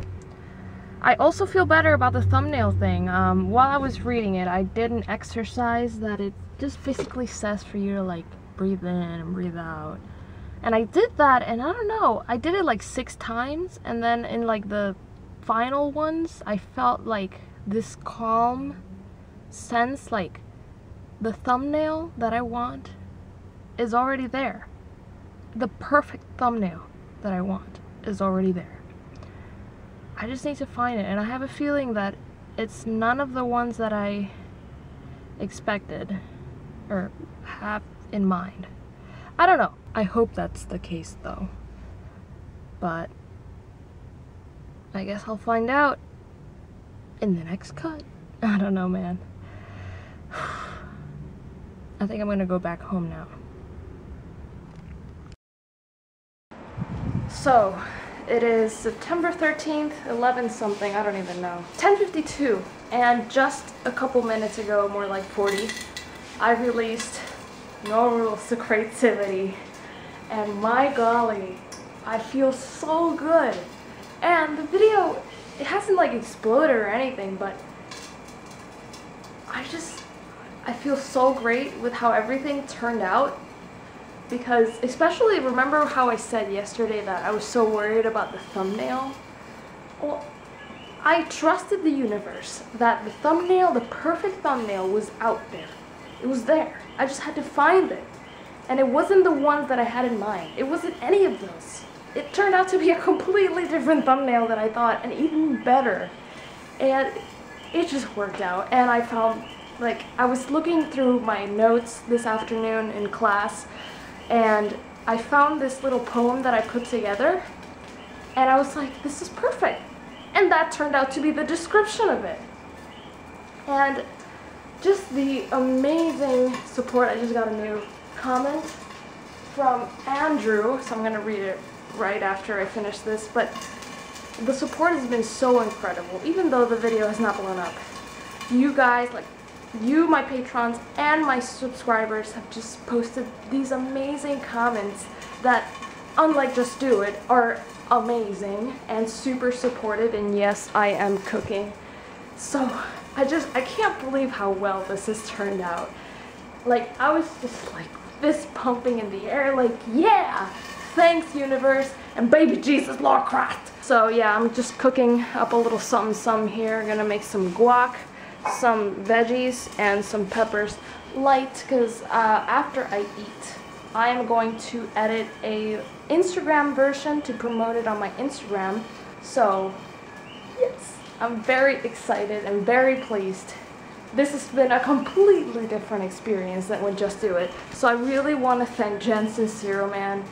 I also feel better about the thumbnail thing. While I was reading it, I did an exercise that it just basically says for you to like breathe in and breathe out. And I did that, and I don't know, I did it like 6 times, and then in like the final ones, I felt like this calm sense, like the thumbnail that I want is already there. The perfect thumbnail that I want is already there. I just need to find it, and I have a feeling that it's none of the ones that I expected or have in mind. I don't know. I hope that's the case though. But I guess I'll find out in the next cut. I don't know, man. I think I'm gonna go back home now. So, it is September 13th, 11 something, I don't even know. 10:52, and just a couple minutes ago, more like 40, I released No Rules to Creativity. And my golly, I feel so good. And the video, it hasn't like exploded or anything, but I feel so great with how everything turned out. Because, especially, remember how I said yesterday that I was so worried about the thumbnail? Well, I trusted the universe that the thumbnail, the perfect thumbnail, was out there. It was there. I just had to find it. And it wasn't the ones that I had in mind. It wasn't any of those. It turned out to be a completely different thumbnail than I thought, and even better. And it just worked out. And I found, like, I was looking through my notes this afternoon in class, and I found this little poem that I put together, and I was like, this is perfect. And that turned out to be the description of it. And just the amazing support. I just got a new comment from Andrew, so I'm gonna read it right after I finish this, but the support has been so incredible, even though the video has not blown up. You guys, like, you, my patrons, and my subscribers have just posted these amazing comments that, unlike Just Do It, are amazing and super supportive, and yes, I am cooking. So, I can't believe how well this has turned out. Like, I was just like fist pumping in the air, like, yeah, thanks universe, and baby Jesus, Lord Christ. So yeah, I'm just cooking up a little something here. I'm gonna make some guac, some veggies, and some peppers. light because after I eat, I am going to edit a Instagram version to promote it on my Instagram. So, yes, I'm very excited and very pleased. This has been a completely different experience than when Just Do It. So I really want to thank Jen Sincero, man.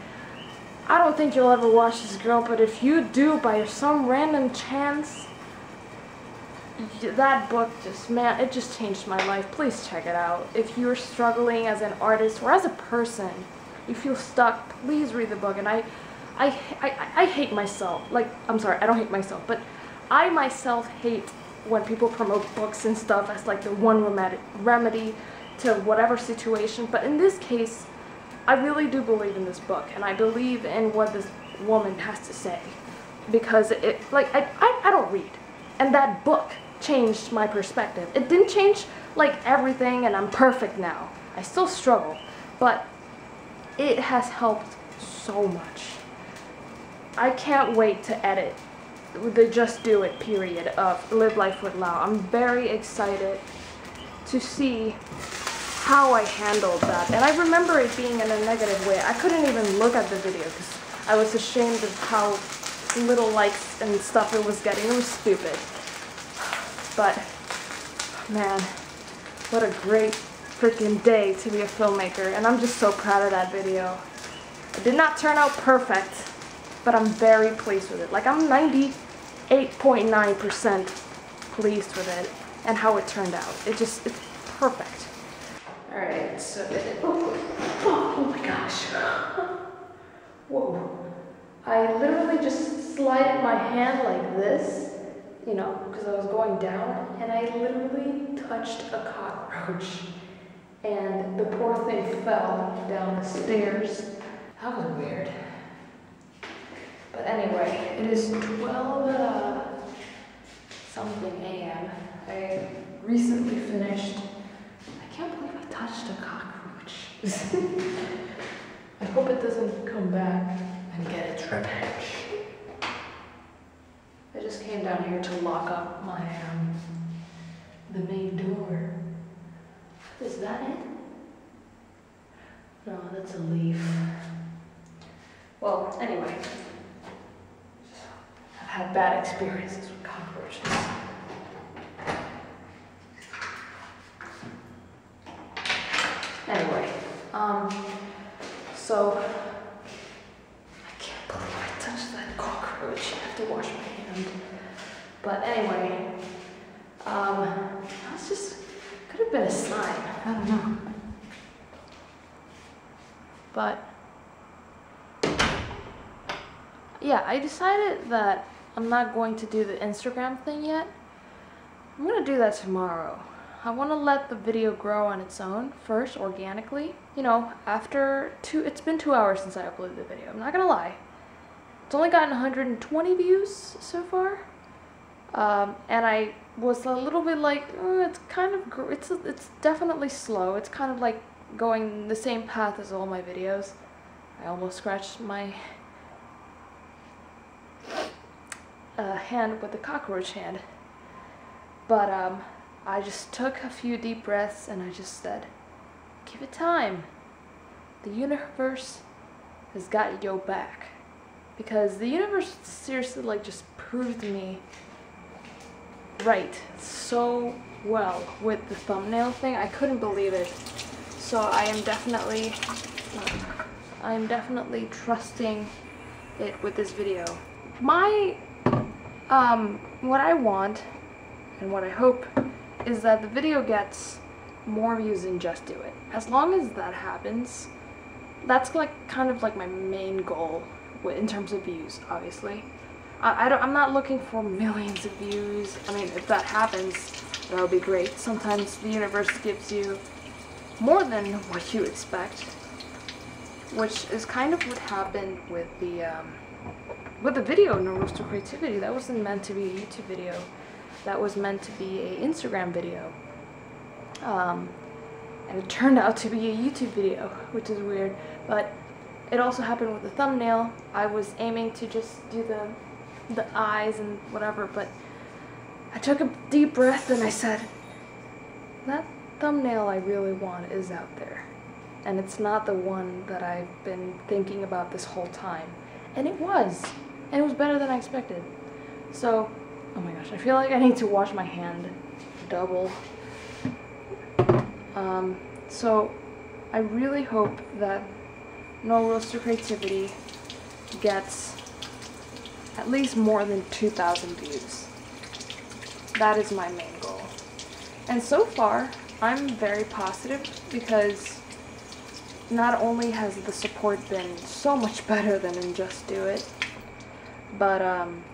I don't think you'll ever watch this, girl, but if you do by some random chance, that book just, man, it just changed my life. Please check it out. If you're struggling as an artist or as a person, you feel stuck, please read the book. And I hate myself. Like, I'm sorry, I don't hate myself, but I myself hate when people promote books and stuff as like the one remedy to whatever situation. But in this case, I really do believe in this book, and I believe in what this woman has to say, because it, like, I don't read, and that book changed my perspective. It didn't change like everything and I'm perfect now. I still struggle, but it has helped so much. I can't wait to edit the Just Do It period of Live Life with Lau. I'm very excited to see how I handled that. And I remember it being in a negative way. I couldn't even look at the video because I was ashamed of how little likes and stuff it was getting. It was stupid. But, man, what a great freaking day to be a filmmaker. And I'm just so proud of that video. It did not turn out perfect, but I'm very pleased with it. Like, I'm 98.9% pleased with it and how it turned out. It's perfect. Alright, so oh my gosh. Whoa. I literally just slided my hand like this, you know, because I was going down, and I literally touched a cockroach. And the poor thing fell down the stairs. That was weird. But anyway, it is 12 something a.m. I recently finished. I can't believe I touched a cockroach. I hope it doesn't come back and get its revenge. I just came down here to lock up my the main door. Is that it? No, that's a leaf. Well, anyway, I've had bad experiences with cockroaches. Anyway, so I can't believe I touched that cockroach. I have to wash my hand. But anyway, that's just could have been a sign. I don't know. But yeah, I decided that I'm not going to do the Instagram thing yet. I'm gonna do that tomorrow. I want to let the video grow on its own first, organically. You know, after it's been 2 hours since I uploaded the video. I'm not gonna lie. It's only gotten 120 views so far. And I was a little bit like, it's kind of, it's definitely slow. It's kind of like going the same path as all my videos. I almost scratched my hand with the cockroach hand. But, I just took a few deep breaths and I just said, give it time. The universe has got your back. Because the universe seriously like just proved me right so well with the thumbnail thing. I couldn't believe it. So I am definitely trusting it with this video. My what I want and what I hope is that the video gets more views than Just Do It. As long as that happens, that's like kind of like my main goal in terms of views, obviously. I'm not looking for millions of views. I mean, if that happens, that would be great. Sometimes the universe gives you more than what you expect, which is kind of what happened with the video No Rules to Creativity. That wasn't meant to be a YouTube video. That was meant to be an Instagram video. And it turned out to be a YouTube video, which is weird. But it also happened with the thumbnail. I was aiming to just do the eyes and whatever, but I took a deep breath and I said, thumbnail I really want is out there. And it's not the one that I've been thinking about this whole time. And it was. And it was better than I expected. So, oh my gosh, I feel like I need to wash my hand double. So I really hope that No Rules to Creativity gets at least more than 2,000 views. That is my main goal. And so far, I'm very positive because not only has the support been so much better than in Just Do It, but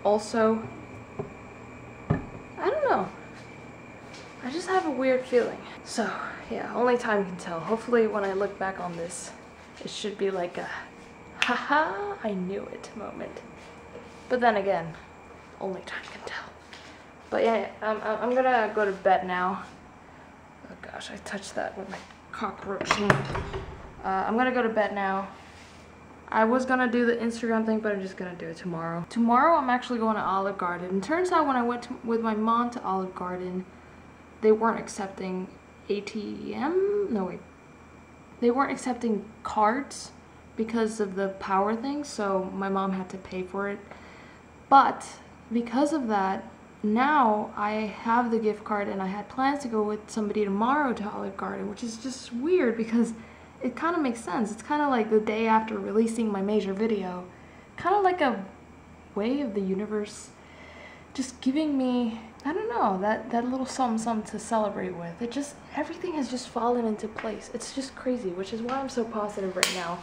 also, I don't know. I just have a weird feeling. So, yeah, only time can tell. Hopefully when I look back on this, it should be like a, haha, I knew it moment. But then again, only time can tell. But yeah, I'm gonna go to bed now. Oh gosh, I touched that with my cockroach hand. I'm gonna go to bed now. I was gonna do the Instagram thing, but I'm just gonna do it tomorrow. Tomorrow I'm actually going to Olive Garden. It turns out when I went with my mom to Olive Garden, they weren't accepting ATM? No, wait. They weren't accepting cards because of the power thing, so my mom had to pay for it. But because of that, now I have the gift card and I had plans to go with somebody tomorrow to Olive Garden, which is just weird because it kind of makes sense. It's kind of like the day after releasing my major video. Kind of like a way of the universe just giving me, I don't know, that little something to celebrate with. It just, everything has just fallen into place. It's just crazy, which is why I'm so positive right now.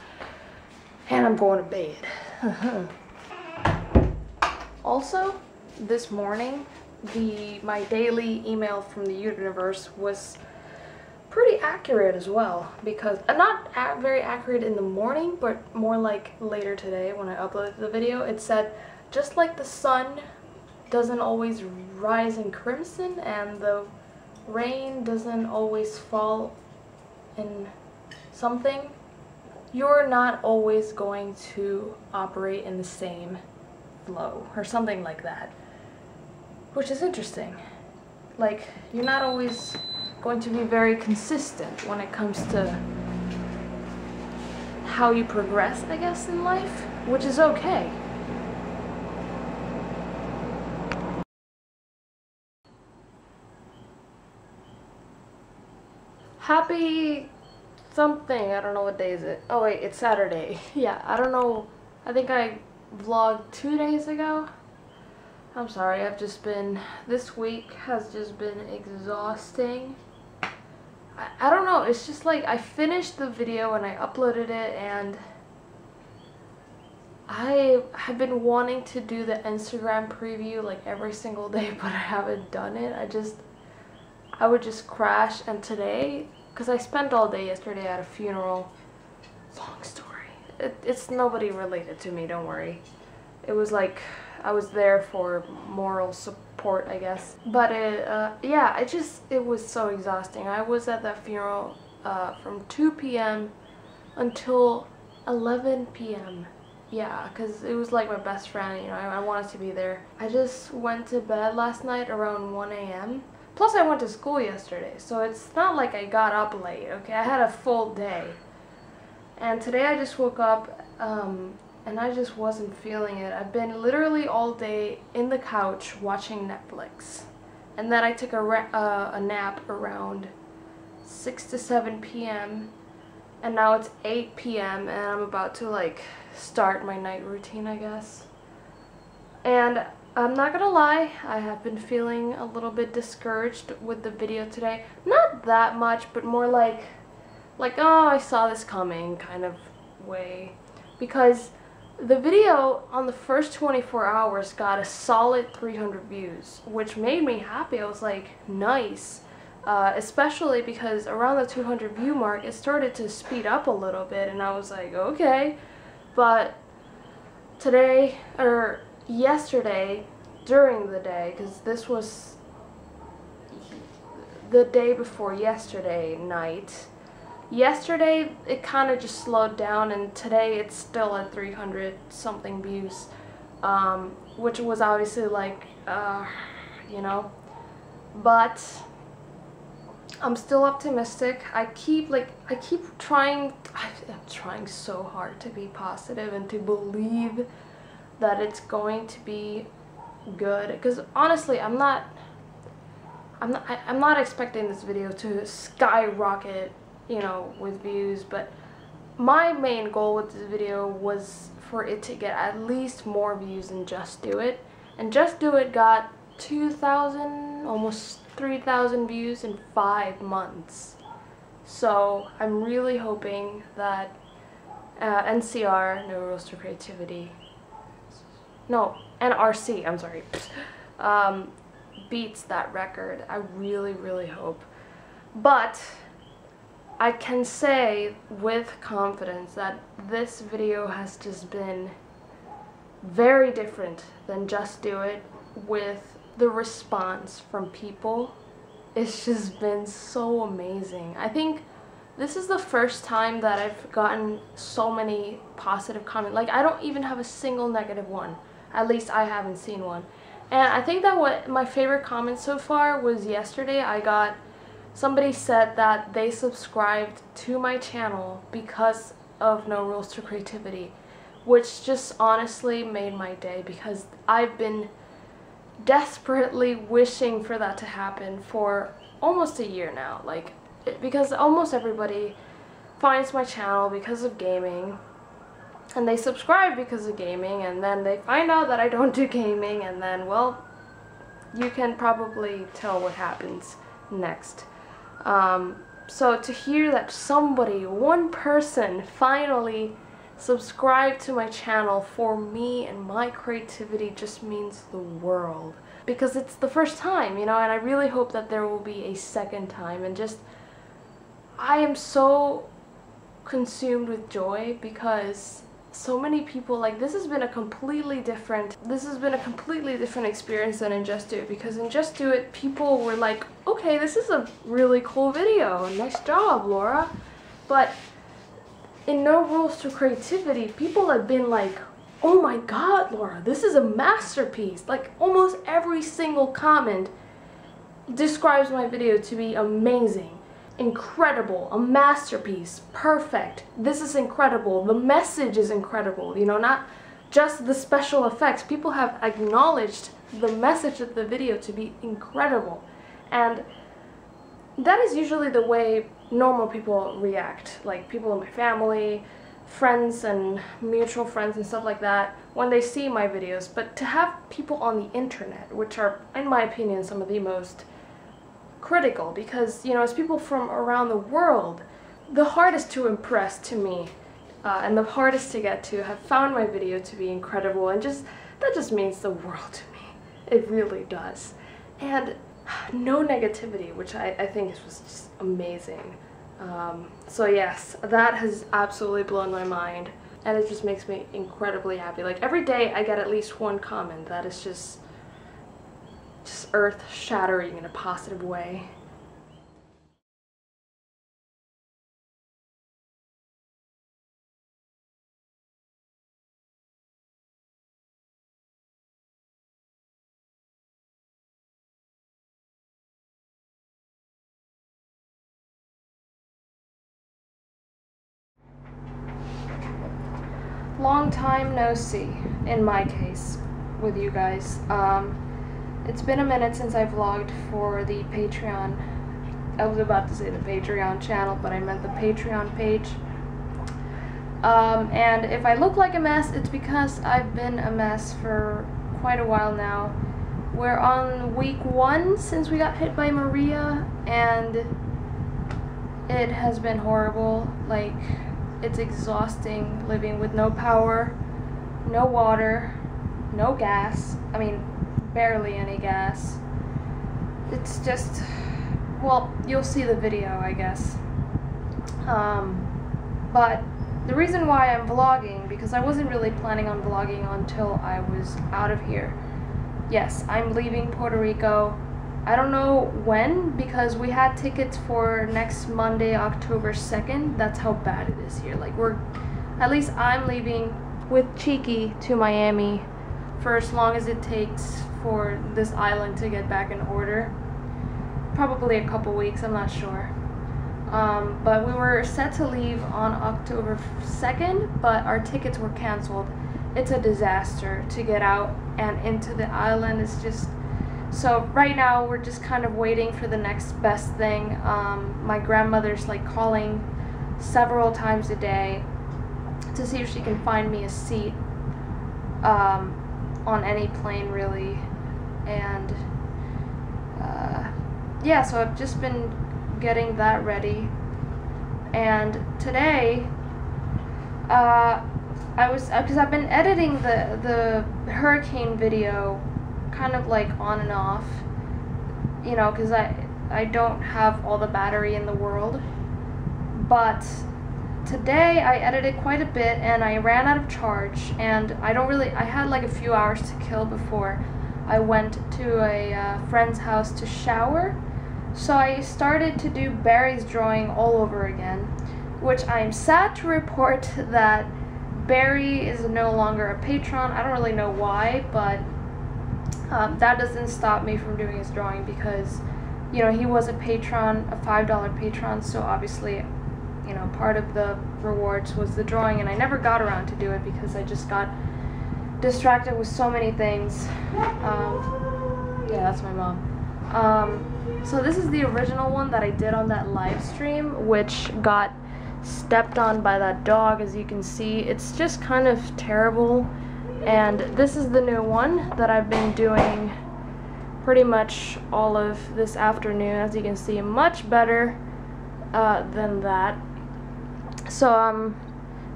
And I'm going to bed. Also, this morning, my daily email from the universe was pretty accurate as well, because not very accurate in the morning, but more like later today when I uploaded the video. It said, just like the sun doesn't always rise in crimson and the rain doesn't always fall in something, you're not always going to operate in the same flow or something like that, which is interesting. Like, you're not always going to be very consistent when it comes to how you progress, I guess, in life, which is okay. Happy something, I don't know what day is it. Oh wait, it's Saturday. Yeah, I don't know, I think I vlogged 2 days ago. I'm sorry, this week has just been exhausting. I don't know, it's just like I finished the video and I uploaded it, and I have been wanting to do the Instagram preview like every single day, but I haven't done it. I would just crash, and today, because I spent all day yesterday at a funeral, long story. It's nobody related to me, don't worry. It was like, I was there for moral support, I guess. But yeah, it was so exhausting. I was at that funeral from 2 p.m. until 11 p.m. Yeah, because it was like my best friend, you know, I wanted to be there. I just went to bed last night around 1 a.m. Plus I went to school yesterday, so it's not like I got up late, okay? I had a full day. And today I just woke up, and I just wasn't feeling it. I've been literally all day in the couch watching Netflix. And then I took a nap around 6 to 7 p.m. And now it's 8 p.m. and I'm about to like start my night routine, I guess. And I'm not gonna lie, I have been feeling a little bit discouraged with the video today. Not that much, but more like, oh, I saw this coming kind of way. Because the video on the first 24 hours got a solid 300 views, which made me happy. I was like, nice. Especially because around the 200 view mark, it started to speed up a little bit, and I was like, okay. But today, or yesterday, during the day, because this was the day before yesterday night, yesterday it kind of just slowed down, and today it's still at 300 something views, which was obviously like, you know, but I'm still optimistic. I keep trying. I'm trying so hard to be positive and to believe that it's going to be good. Because honestly, I'm not expecting this video to skyrocket, you know, with views. But my main goal with this video was for it to get at least more views than Just Do It, and Just Do It got 2,000, almost 3,000 views in 5 months. So I'm really hoping that NCR, No Rules to Creativity, no, NRC, I'm sorry, beats that record. I really, really hope. But I can say with confidence that this video has just been very different than Just Do It. With the response from people, it's just been so amazing. I think this is the first time that I've gotten so many positive comments. Like, I don't even have a single negative one. At least I haven't seen one. And I think that what my favorite comment so far was yesterday. I got somebody said that they subscribed to my channel because of No Rules to Creativity, which just honestly made my day, because I've been desperately wishing for that to happen for almost a year now. Like, because almost everybody finds my channel because of gaming, and they subscribe because of gaming, and then they find out that I don't do gaming, and then, well, you can probably tell what happens next. So to hear that somebody, one person, finally subscribe to my channel for me and my creativity just means the world, because it's the first time, you know, and I really hope that there will be a second time. And just, I am so consumed with joy, because so many people, like, this has been a completely different experience than in Just Do It, because in Just Do It people were like, okay, this is a really cool video, nice job, Laura. But in No Rules to Creativity, people have been like, oh my god, Laura, this is a masterpiece. Like, almost every single comment describes my video to be amazing, incredible, a masterpiece, perfect, this is incredible, the message is incredible, you know, not just the special effects. People have acknowledged the message of the video to be incredible, and that is usually the way normal people react, like people in my family, friends and mutual friends and stuff like that, when they see my videos. But to have people on the internet, which are, in my opinion, some of the most critical, because, you know, as people from around the world, the hardest to impress to me and the hardest to get to have found my video to be incredible, and just, that just means the world to me. It really does. And no negativity, which I think was just amazing. So yes, that has absolutely blown my mind, and it just makes me incredibly happy. Like, every day I get at least one comment that is just earth-shattering in a positive way. Long time no see, in my case, with you guys. It's been a minute since I vlogged for the Patreon. I was about to say the Patreon channel, but I meant the Patreon page. And if I look like a mess, it's because I've been a mess for quite a while now. We're on week 1 since we got hit by Maria, and it has been horrible. Like, it's exhausting living with no power, no water, no gas. I mean, barely any gas. It's just, well, you'll see the video, I guess. But the reason why I'm vlogging, because I wasn't really planning on vlogging until I was out of here. Yes, I'm leaving Puerto Rico. I don't know when, because we had tickets for next Monday, October 2nd. That's how bad it is here. Like, at least I'm leaving with Cheeky to Miami for as long as it takes for this island to get back in order. probably a couple weeks, I'm not sure. But we were set to leave on October 2nd, but our tickets were canceled. It's a disaster to get out and into the island. It's just, so right now we're just kind of waiting for the next best thing. My grandmother's like calling several times a day to see if she can find me a seat on any plane really. And yeah, so I've just been getting that ready. And today because I've been editing the hurricane video kind of like on and off, you know, because I don't have all the battery in the world. But today I edited quite a bit and I ran out of charge, and I had like a few hours to kill before I went to a friend's house to shower. So I started to do Barry's drawing all over again, which I'm sad to report that Barry is no longer a patron. I don't really know why, but that doesn't stop me from doing his drawing because, you know, he was a patron, a $5 patron, so obviously, you know, part of the rewards was the drawing, and I never got around to do it because I just got distracted with so many things. Yeah, that's my mom. So this is the original one that I did on that live stream, which got stepped on by that dog, as you can see. It's just kind of terrible. And this is the new one that I've been doing pretty much all of this afternoon. As you can see, much better than that. So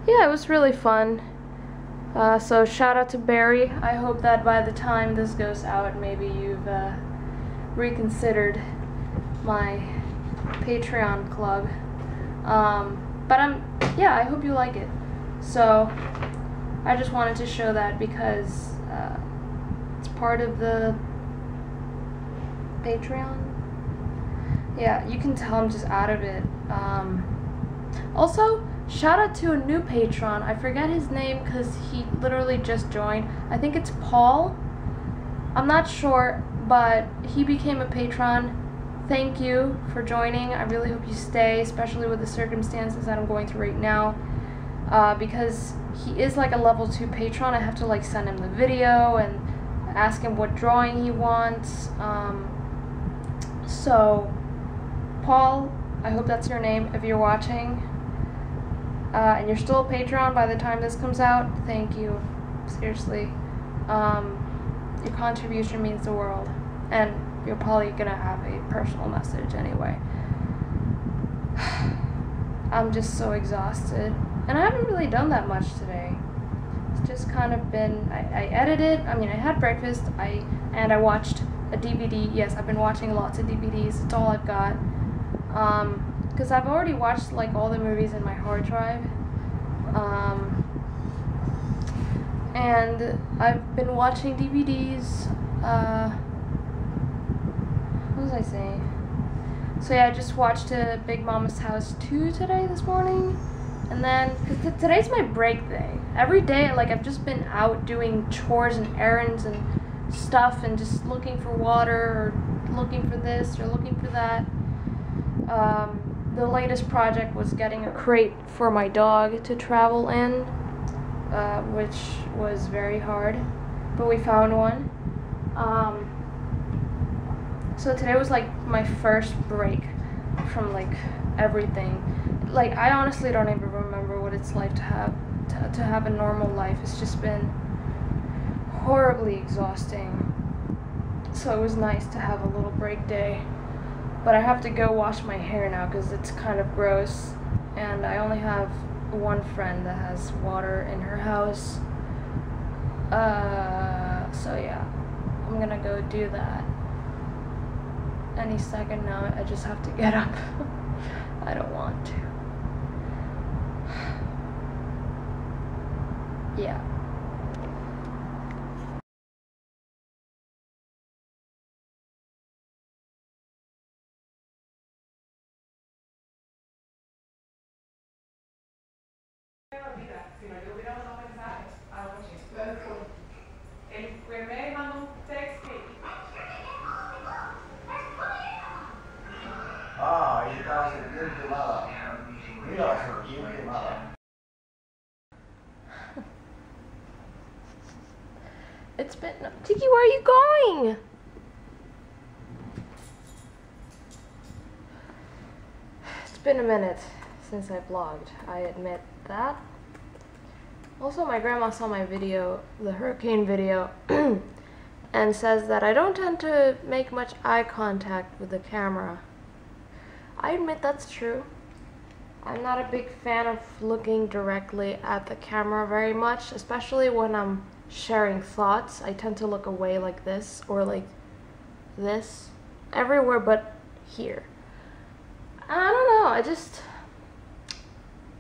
yeah, it was really fun. So shout out to Barry. I hope that by the time this goes out, maybe you've reconsidered my Patreon club. But yeah, I hope you like it. So I just wanted to show that because it's part of the Patreon. Yeah, you can tell I'm just out of it. Also, shout out to a new patron. I forget his name because he literally just joined. I think it's Paul. I'm not sure, but he became a patron. Thank you for joining. I really hope you stay, especially with the circumstances that I'm going through right now. Because he is like a level 2 patron. I have to like send him the video and ask him what drawing he wants. So, Paul, I hope that's your name if you're watching. And you're still a patron by the time this comes out. Thank you. Seriously. Your contribution means the world. And you're probably gonna have a personal message anyway. I'm just so exhausted. And I haven't really done that much today. It's just kind of been, I edited, I mean I had breakfast, and I watched a DVD. Yes, I've been watching lots of DVDs. It's all I've got. Because I've already watched like all the movies in my hard drive. And I've been watching DVDs. What was I saying? So yeah, I just watched Big Mama's House 2 this morning. And then, because today's my break day. Every day, like, I've just been out doing chores and errands and stuff and just looking for water or looking for this or looking for that. The latest project was getting a crate for my dog to travel in, which was very hard, but we found one. So today was like my first break from like everything. Like I honestly don't even remember what it's like to have a normal life. It's just been horribly exhausting. So it was nice to have a little break day. But I have to go wash my hair now because it's kind of gross. And I only have one friend that has water in her house. So yeah, I'm gonna go do that. Any second now. I just have to get up. I don't want to. Yeah. It's been... Tiki, where are you going? It's been a minute since I vlogged. I admit that. Also, my grandma saw my video, the hurricane video, and says that I don't tend to make much eye contact with the camera. I admit that's true. I'm not a big fan of looking directly at the camera very much, especially when I'm sharing thoughts. I tend to look away like this, or like this, everywhere but here. And I don't know,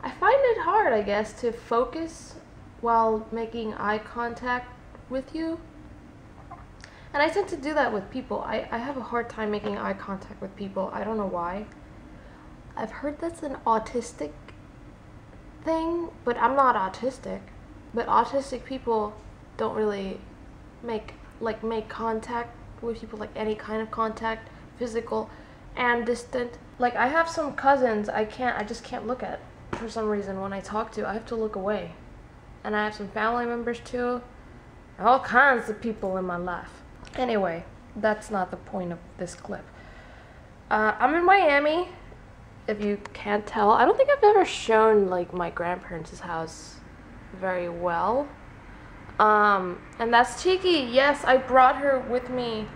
I find it hard, I guess, to focus while making eye contact with you. And I tend to do that with people. I have a hard time making eye contact with people. I don't know why. I've heard that's an autistic thing, but I'm not autistic. But autistic people don't really make contact with people, like any kind of contact, physical and distant. Like, I have some cousins I just can't look at for some reason when I talk to. I have to look away. And I have some family members too. All kinds of people in my life. Anyway, that's not the point of this clip. I'm in Miami, if you can't tell. I don't think I've ever shown like my grandparents' house very well. And that's Cheeky. Yes, I brought her with me.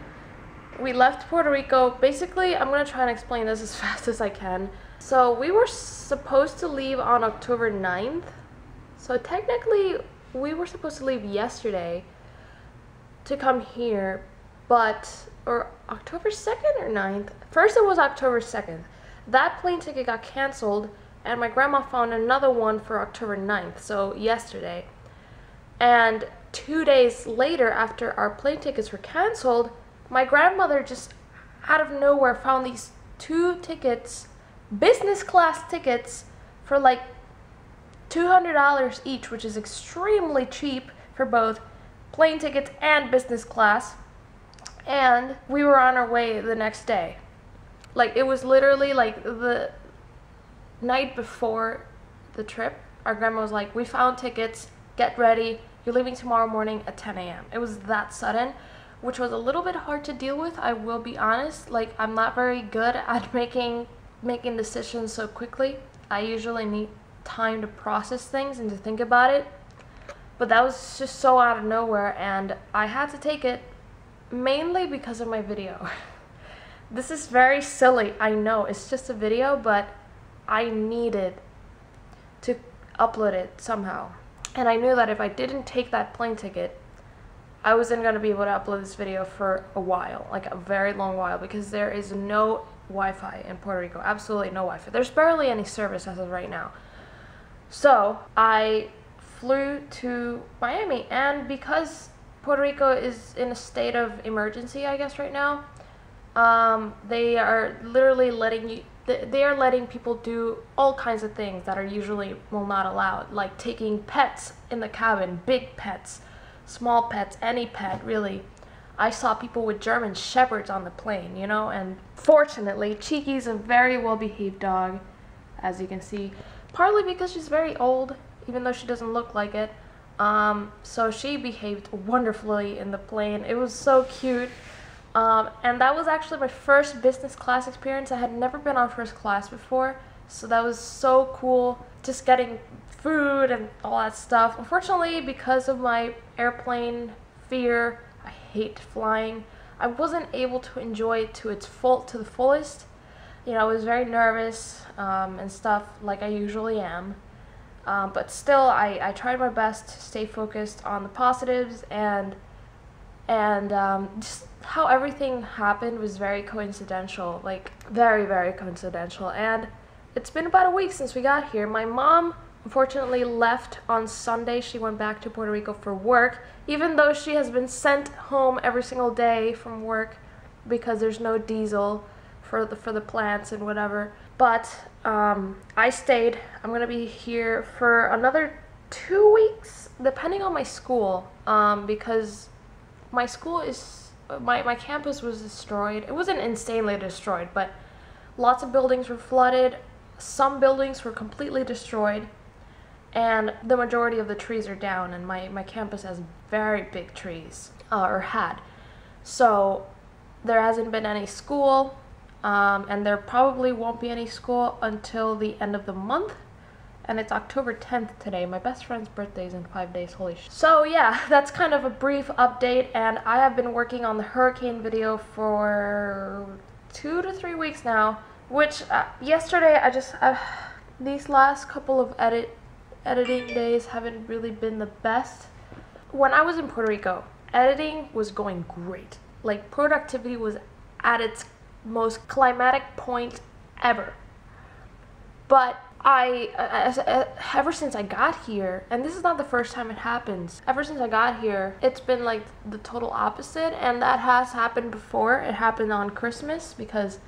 We left Puerto Rico. Basically, I'm gonna try and explain this as fast as I can. So we were supposed to leave on October 9th. So technically, we were supposed to leave yesterday to come here, or October 2nd or 9th? First it was October 2nd. That plane ticket got canceled, and my grandma found another one for October 9th, so yesterday. And 2 days later, after our plane tickets were canceled, my grandmother just out of nowhere found these 2 tickets, business class tickets, for like $200 each, which is extremely cheap for both plane tickets and business class. And we were on our way the next day. Like, it was literally like the night before the trip. Our grandma was like, we found tickets, get ready, you're leaving tomorrow morning at 10 a.m. It was that sudden, which was a little bit hard to deal with, I will be honest. Like, I'm not very good at making decisions so quickly. I usually need time to process things and to think about it. But that was just so out of nowhere, and I had to take it mainly because of my video. This is very silly, I know, it's just a video, but I needed to upload it somehow. And I knew that if I didn't take that plane ticket, I wasn't going to be able to upload this video for a while, like a very long while, because there is no Wi-Fi in Puerto Rico, absolutely no Wi-Fi. There's barely any service as of right now. So I flew to Miami, and because Puerto Rico is in a state of emergency, I guess, right now, they are literally letting people do all kinds of things that are usually not allowed, like taking pets in the cabin, big pets, small pets, any pet really. I saw people with German shepherds on the plane, you know, and fortunately Cheeky's a very well-behaved dog, as you can see, partly because she's very old, even though she doesn't look like it. So she behaved wonderfully in the plane. It was so cute. And that was actually my first business class experience. I had never been on first class before, so that was so cool, just getting food and all that stuff. Unfortunately, because of my airplane fear, I hate flying, I wasn't able to enjoy it to the fullest. You know, I was very nervous and stuff, like I usually am. But still, I tried my best to stay focused on the positives, and just how everything happened was very coincidental, like very, very coincidental. And it's been about a week since we got here. My mom unfortunately left on Sunday. She went back to Puerto Rico for work, even though she has been sent home every single day from work because there's no diesel for the plants and whatever. But I stayed. I'm gonna be here for another 2 weeks, depending on my school, because my school is, my campus was destroyed. It wasn't insanely destroyed, but lots of buildings were flooded. Some buildings were completely destroyed. and the majority of the trees are down, and my campus has very big trees, or had. So there hasn't been any school, and there probably won't be any school until the end of the month. And it's October 10th today. My best friend's birthday is in 5 days. Holy shit. So yeah, that's kind of a brief update, and I have been working on the hurricane video for 2 to 3 weeks now, which yesterday these last couple of editing days haven't really been the best. When I was in Puerto Rico, editing was going great. Like, productivity was at its most climatic point ever. But ever since I got here, and this is not the first time it happens, ever since I got here, it's been like the total opposite, and that has happened before. It happened on Christmas, because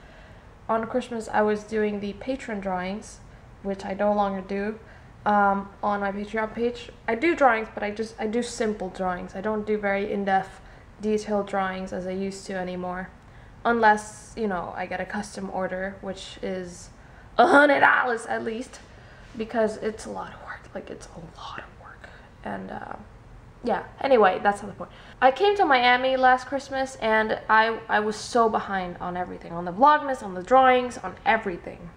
on Christmas I was doing the patron drawings, which I no longer do, on my Patreon page. I do drawings, but I do simple drawings. I don't do very in-depth, detailed drawings as I used to anymore, unless, you know, I get a custom order, which is $100 at least, because it's a lot of work. Like, it's a lot of work. And yeah, anyway, that's not the point. I came to Miami last Christmas, and I was so behind on everything, on the Vlogmas, on the drawings, on everything.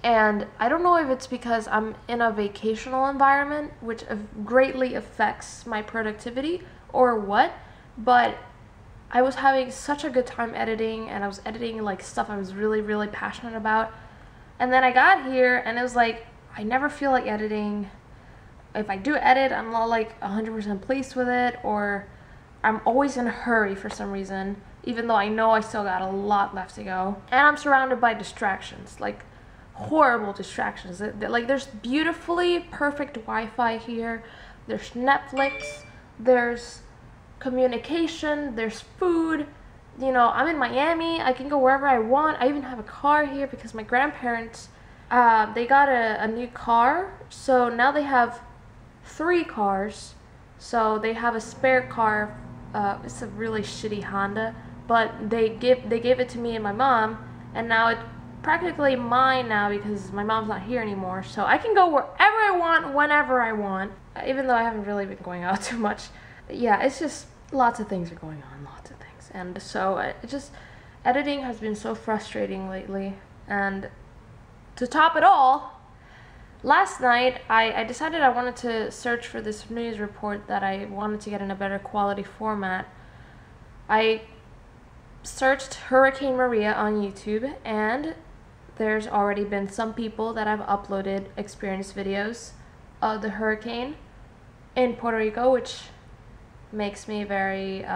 And I don't know if it's because I'm in a vacational environment, which greatly affects my productivity, or what, but I was having such a good time editing, and I was editing like stuff I was really, really passionate about. And then I got here, and it was like, I never feel like editing. If I do edit, I'm not like 100% pleased with it, or I'm always in a hurry for some reason, even though I know I still got a lot left to go. And I'm surrounded by distractions, like horrible distractions. Like, there's beautifully perfect Wi-Fi here, there's Netflix, there's communication, there's food. You know, I'm in Miami, I can go wherever I want. I even have a car here because my grandparents, they got a new car, so now they have 3 cars. So they have a spare car, it's a really shitty Honda, but they gave it to me and my mom, and now it's practically mine now because my mom's not here anymore. So I can go wherever I want, whenever I want, even though I haven't really been going out too much. Yeah, it's just lots of things are going on, lots of things. And so editing has been so frustrating lately. And to top it all, last night I decided I wanted to search for this news report that I wanted to get in a better quality format. I searched Hurricane Maria on YouTube, and there's already been some people that have uploaded experience videos of the hurricane in Puerto Rico, which makes me very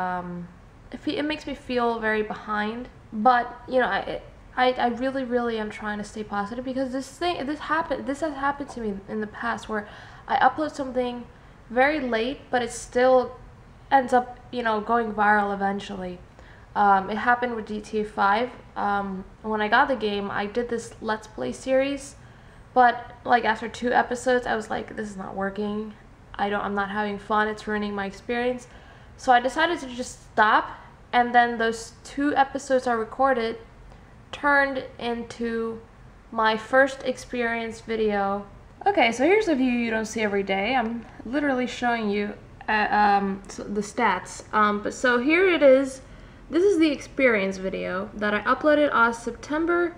it makes me feel very behind. But you know, I really am trying to stay positive, because this has happened to me in the past, where I upload something very late, but it still ends up, you know, going viral eventually. It happened with GTA 5. When I got the game, I did this Let's Play series, but like after 2 episodes, I was like, this is not working. I'm not having fun. It's ruining my experience. So I decided to just stop, and then those 2 episodes I recorded turned into my first experience video. Okay, so here's a view you don't see every day. I'm literally showing you the stats. But so here it is. This is the experience video that I uploaded on September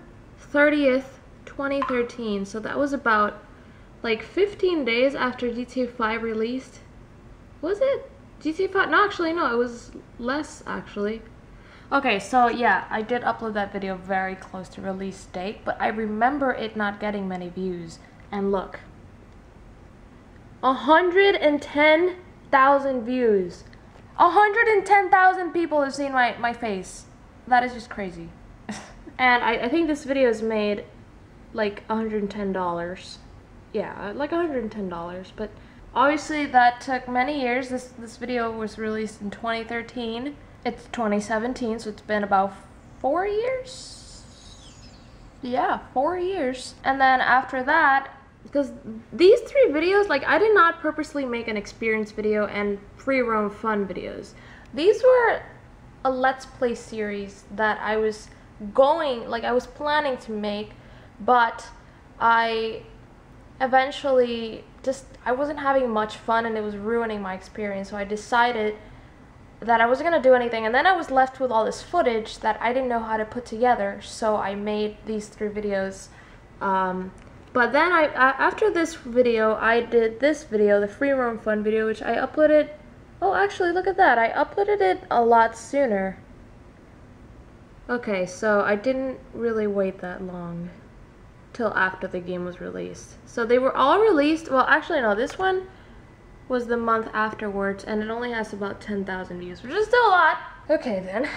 30th, 2013. So that was about like 15 days after GTA 5 released. Was it? GTA 5? No, actually, no, it was less, actually. Okay, so yeah, I did upload that video very close to release date, but I remember it not getting many views. And look, 110,000 views. 110,000 people have seen my face. That is just crazy. And I think this video is made like $110. Yeah, like $110, but obviously that took many years. This video was released in 2013. It's 2017, so it's been about 4 years. Yeah, 4 years. And then after that, because these 3 videos, like, I did not purposely make an experience video and free roam fun videos. These were a Let's Play series that I was I was planning to make, but I eventually I wasn't having much fun and it was ruining my experience. So I decided that I wasn't gonna do anything, and then I was left with all this footage that I didn't know how to put together. So I made these 3 videos. But then after this video, I did this video, the free roam fun video, which I uploaded. Oh, actually, look at that. I uploaded it a lot sooner. Okay, so I didn't really wait that long till after the game was released. So they were all released. Well, actually, no, this one was the month afterwards, and it only has about 10,000 views, which is still a lot. Okay, then.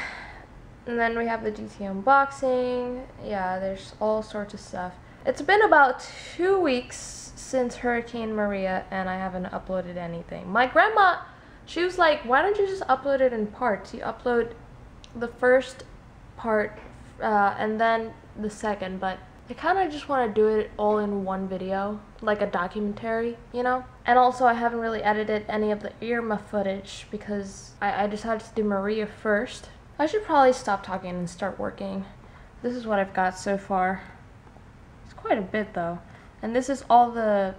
And then we have the GT unboxing. Yeah, there's all sorts of stuff. It's been about 2 weeks since Hurricane Maria, and I haven't uploaded anything. My grandma, she was like, why don't you just upload it in parts? You upload the first part and then the second, but I kind of just want to do it all in one video, like a documentary, you know? And also I haven't really edited any of the Irma footage because I decided to do Maria first. I should probably stop talking and start working. This is what I've got so far. It's quite a bit though. And this is all the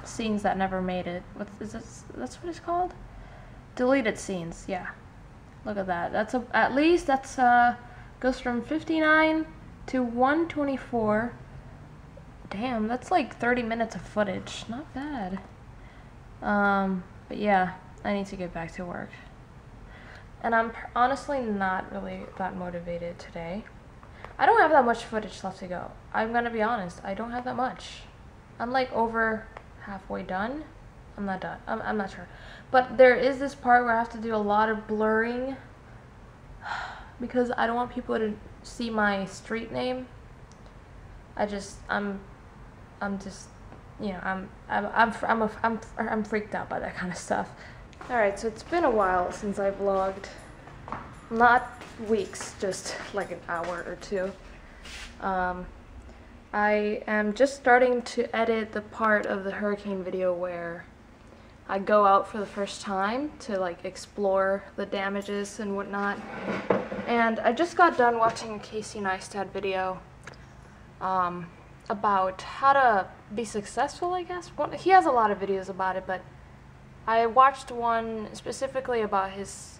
scenes that never made it. What is this? That's what it's called? Deleted scenes, yeah. Look at that. That's at least that's goes from 59 to 124. Damn, that's like 30 minutes of footage. Not bad. But yeah, I need to get back to work. And I'm honestly not really that motivated today. I don't have that much footage left to go. I'm gonna be honest, I don't have that much. I'm like over halfway done. I'm not done. I'm not sure. But there is this part where I have to do a lot of blurring because I don't want people to see my street name. I'm just, you know, I'm freaked out by that kind of stuff. All right, so it's been a while since I vlogged. Not weeks, just like an hour or 2. I am just starting to edit the part of the hurricane video where I go out for the first time to like explore the damages and whatnot. And I just got done watching a Casey Neistat video about how to be successful, I guess. He has a lot of videos about it, but I watched one specifically about his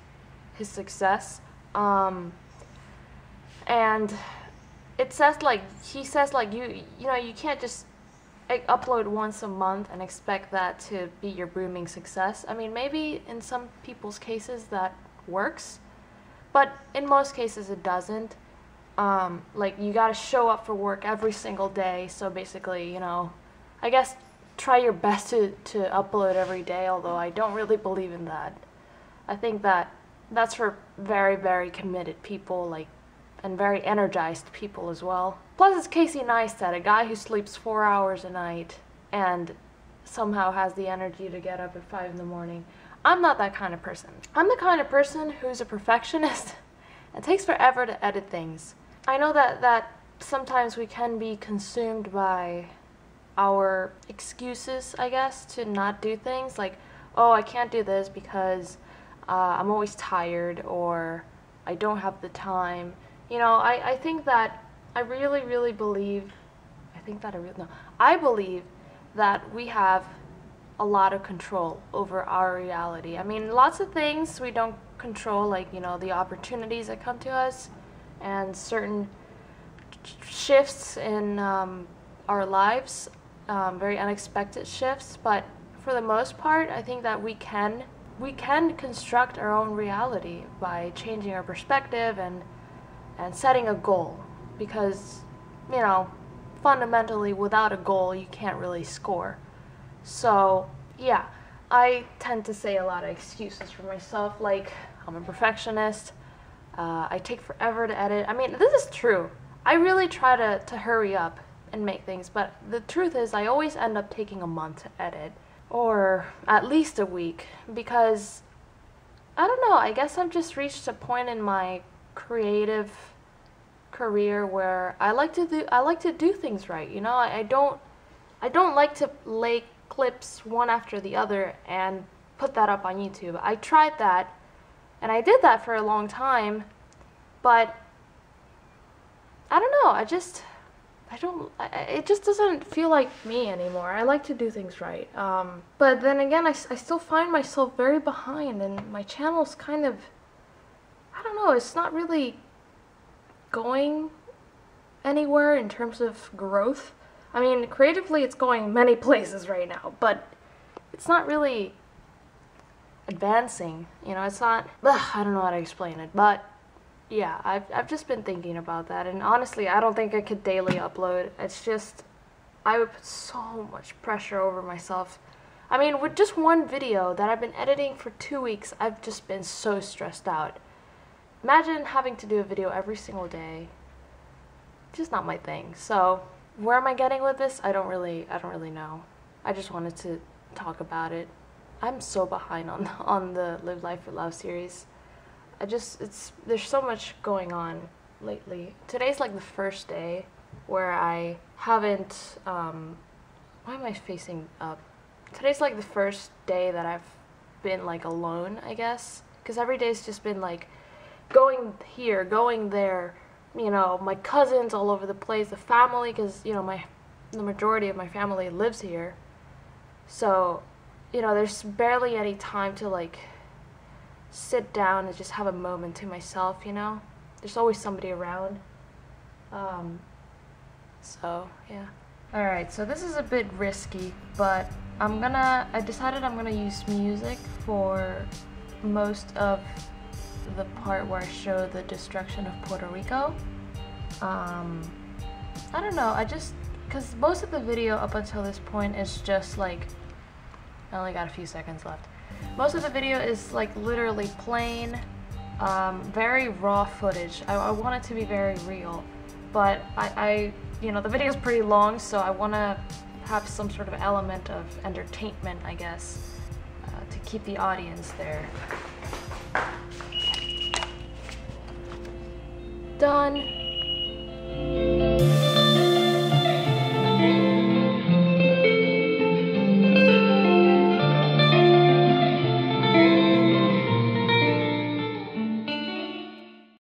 success. And it says like, he says like you know, you can't just upload once a month and expect that to be your booming success. I mean, maybe in some people's cases that works, but in most cases it doesn't. Like, you gotta show up for work every single day, so basically, you know, I guess try your best to upload every day, although I don't really believe in that. I think that that's for very, very committed people, like, and very energized people as well. Plus, it's Casey Neistat, a guy who sleeps 4 hours a night and somehow has the energy to get up at 5 in the morning. I'm not that kind of person. I'm the kind of person who's a perfectionist and takes forever to edit things. I know that sometimes we can be consumed by our excuses, I guess, to not do things. Like, oh, I can't do this because I'm always tired, or I don't have the time. You know, I think that I really, really believe, I believe that we have a lot of control over our reality. I mean, lots of things we don't control, like, you know, the opportunities that come to us and certain shifts in our lives, very unexpected shifts, but for the most part, I think that we can construct our own reality by changing our perspective and setting a goal, because, you know, fundamentally without a goal you can't really score. So yeah, I tend to say a lot of excuses for myself, like I'm a perfectionist, I take forever to edit. I mean, this is true. I really try to hurry up and make things, but the truth is I always end up taking a month to edit, or at least a week, because I don't know, I guess I've just reached a point in my creative career where I like to do things right, you know. I don't like to lay clips one after the other and put that up on YouTube. I tried that and I did that for a long time, but I don't know, I it just doesn't feel like me anymore. I like to do things right. But then again, I still find myself very behind, and my channel's kind of, I don't know, it's not really going anywhere in terms of growth. I mean, creatively it's going many places right now, but it's not really advancing, you know, it's not, I don't know how to explain it, but yeah, I've just been thinking about that, and honestly, I don't think I could daily upload. It's just, I would put so much pressure over myself. I mean, with just one video that I've been editing for 2 weeks, I've just been so stressed out. Imagine having to do a video every single day. Just not my thing. So, where am I getting with this? I don't really know. I just wanted to talk about it. I'm so behind on the Live Life with Lau series. There's so much going on lately. Today's like the first day where I haven't, why am I facing up? Today's like the first day that I've been like alone, I guess. Because every day's just been like going here, going there, you know, my cousins all over the place, the family, because, you know, the majority of my family lives here. So, you know, there's barely any time to like sit down and just have a moment to myself, you know? There's always somebody around. So, yeah. Alright, so this is a bit risky, but I decided I'm gonna use music for most of the part where I show the destruction of Puerto Rico. I don't know, because most of the video up until this point is just like, I only got a few seconds left. Most of the video is like literally plain, very raw footage. I want it to be very real, but you know, the video is pretty long, so I want to have some sort of element of entertainment, I guess, to keep the audience there. Done.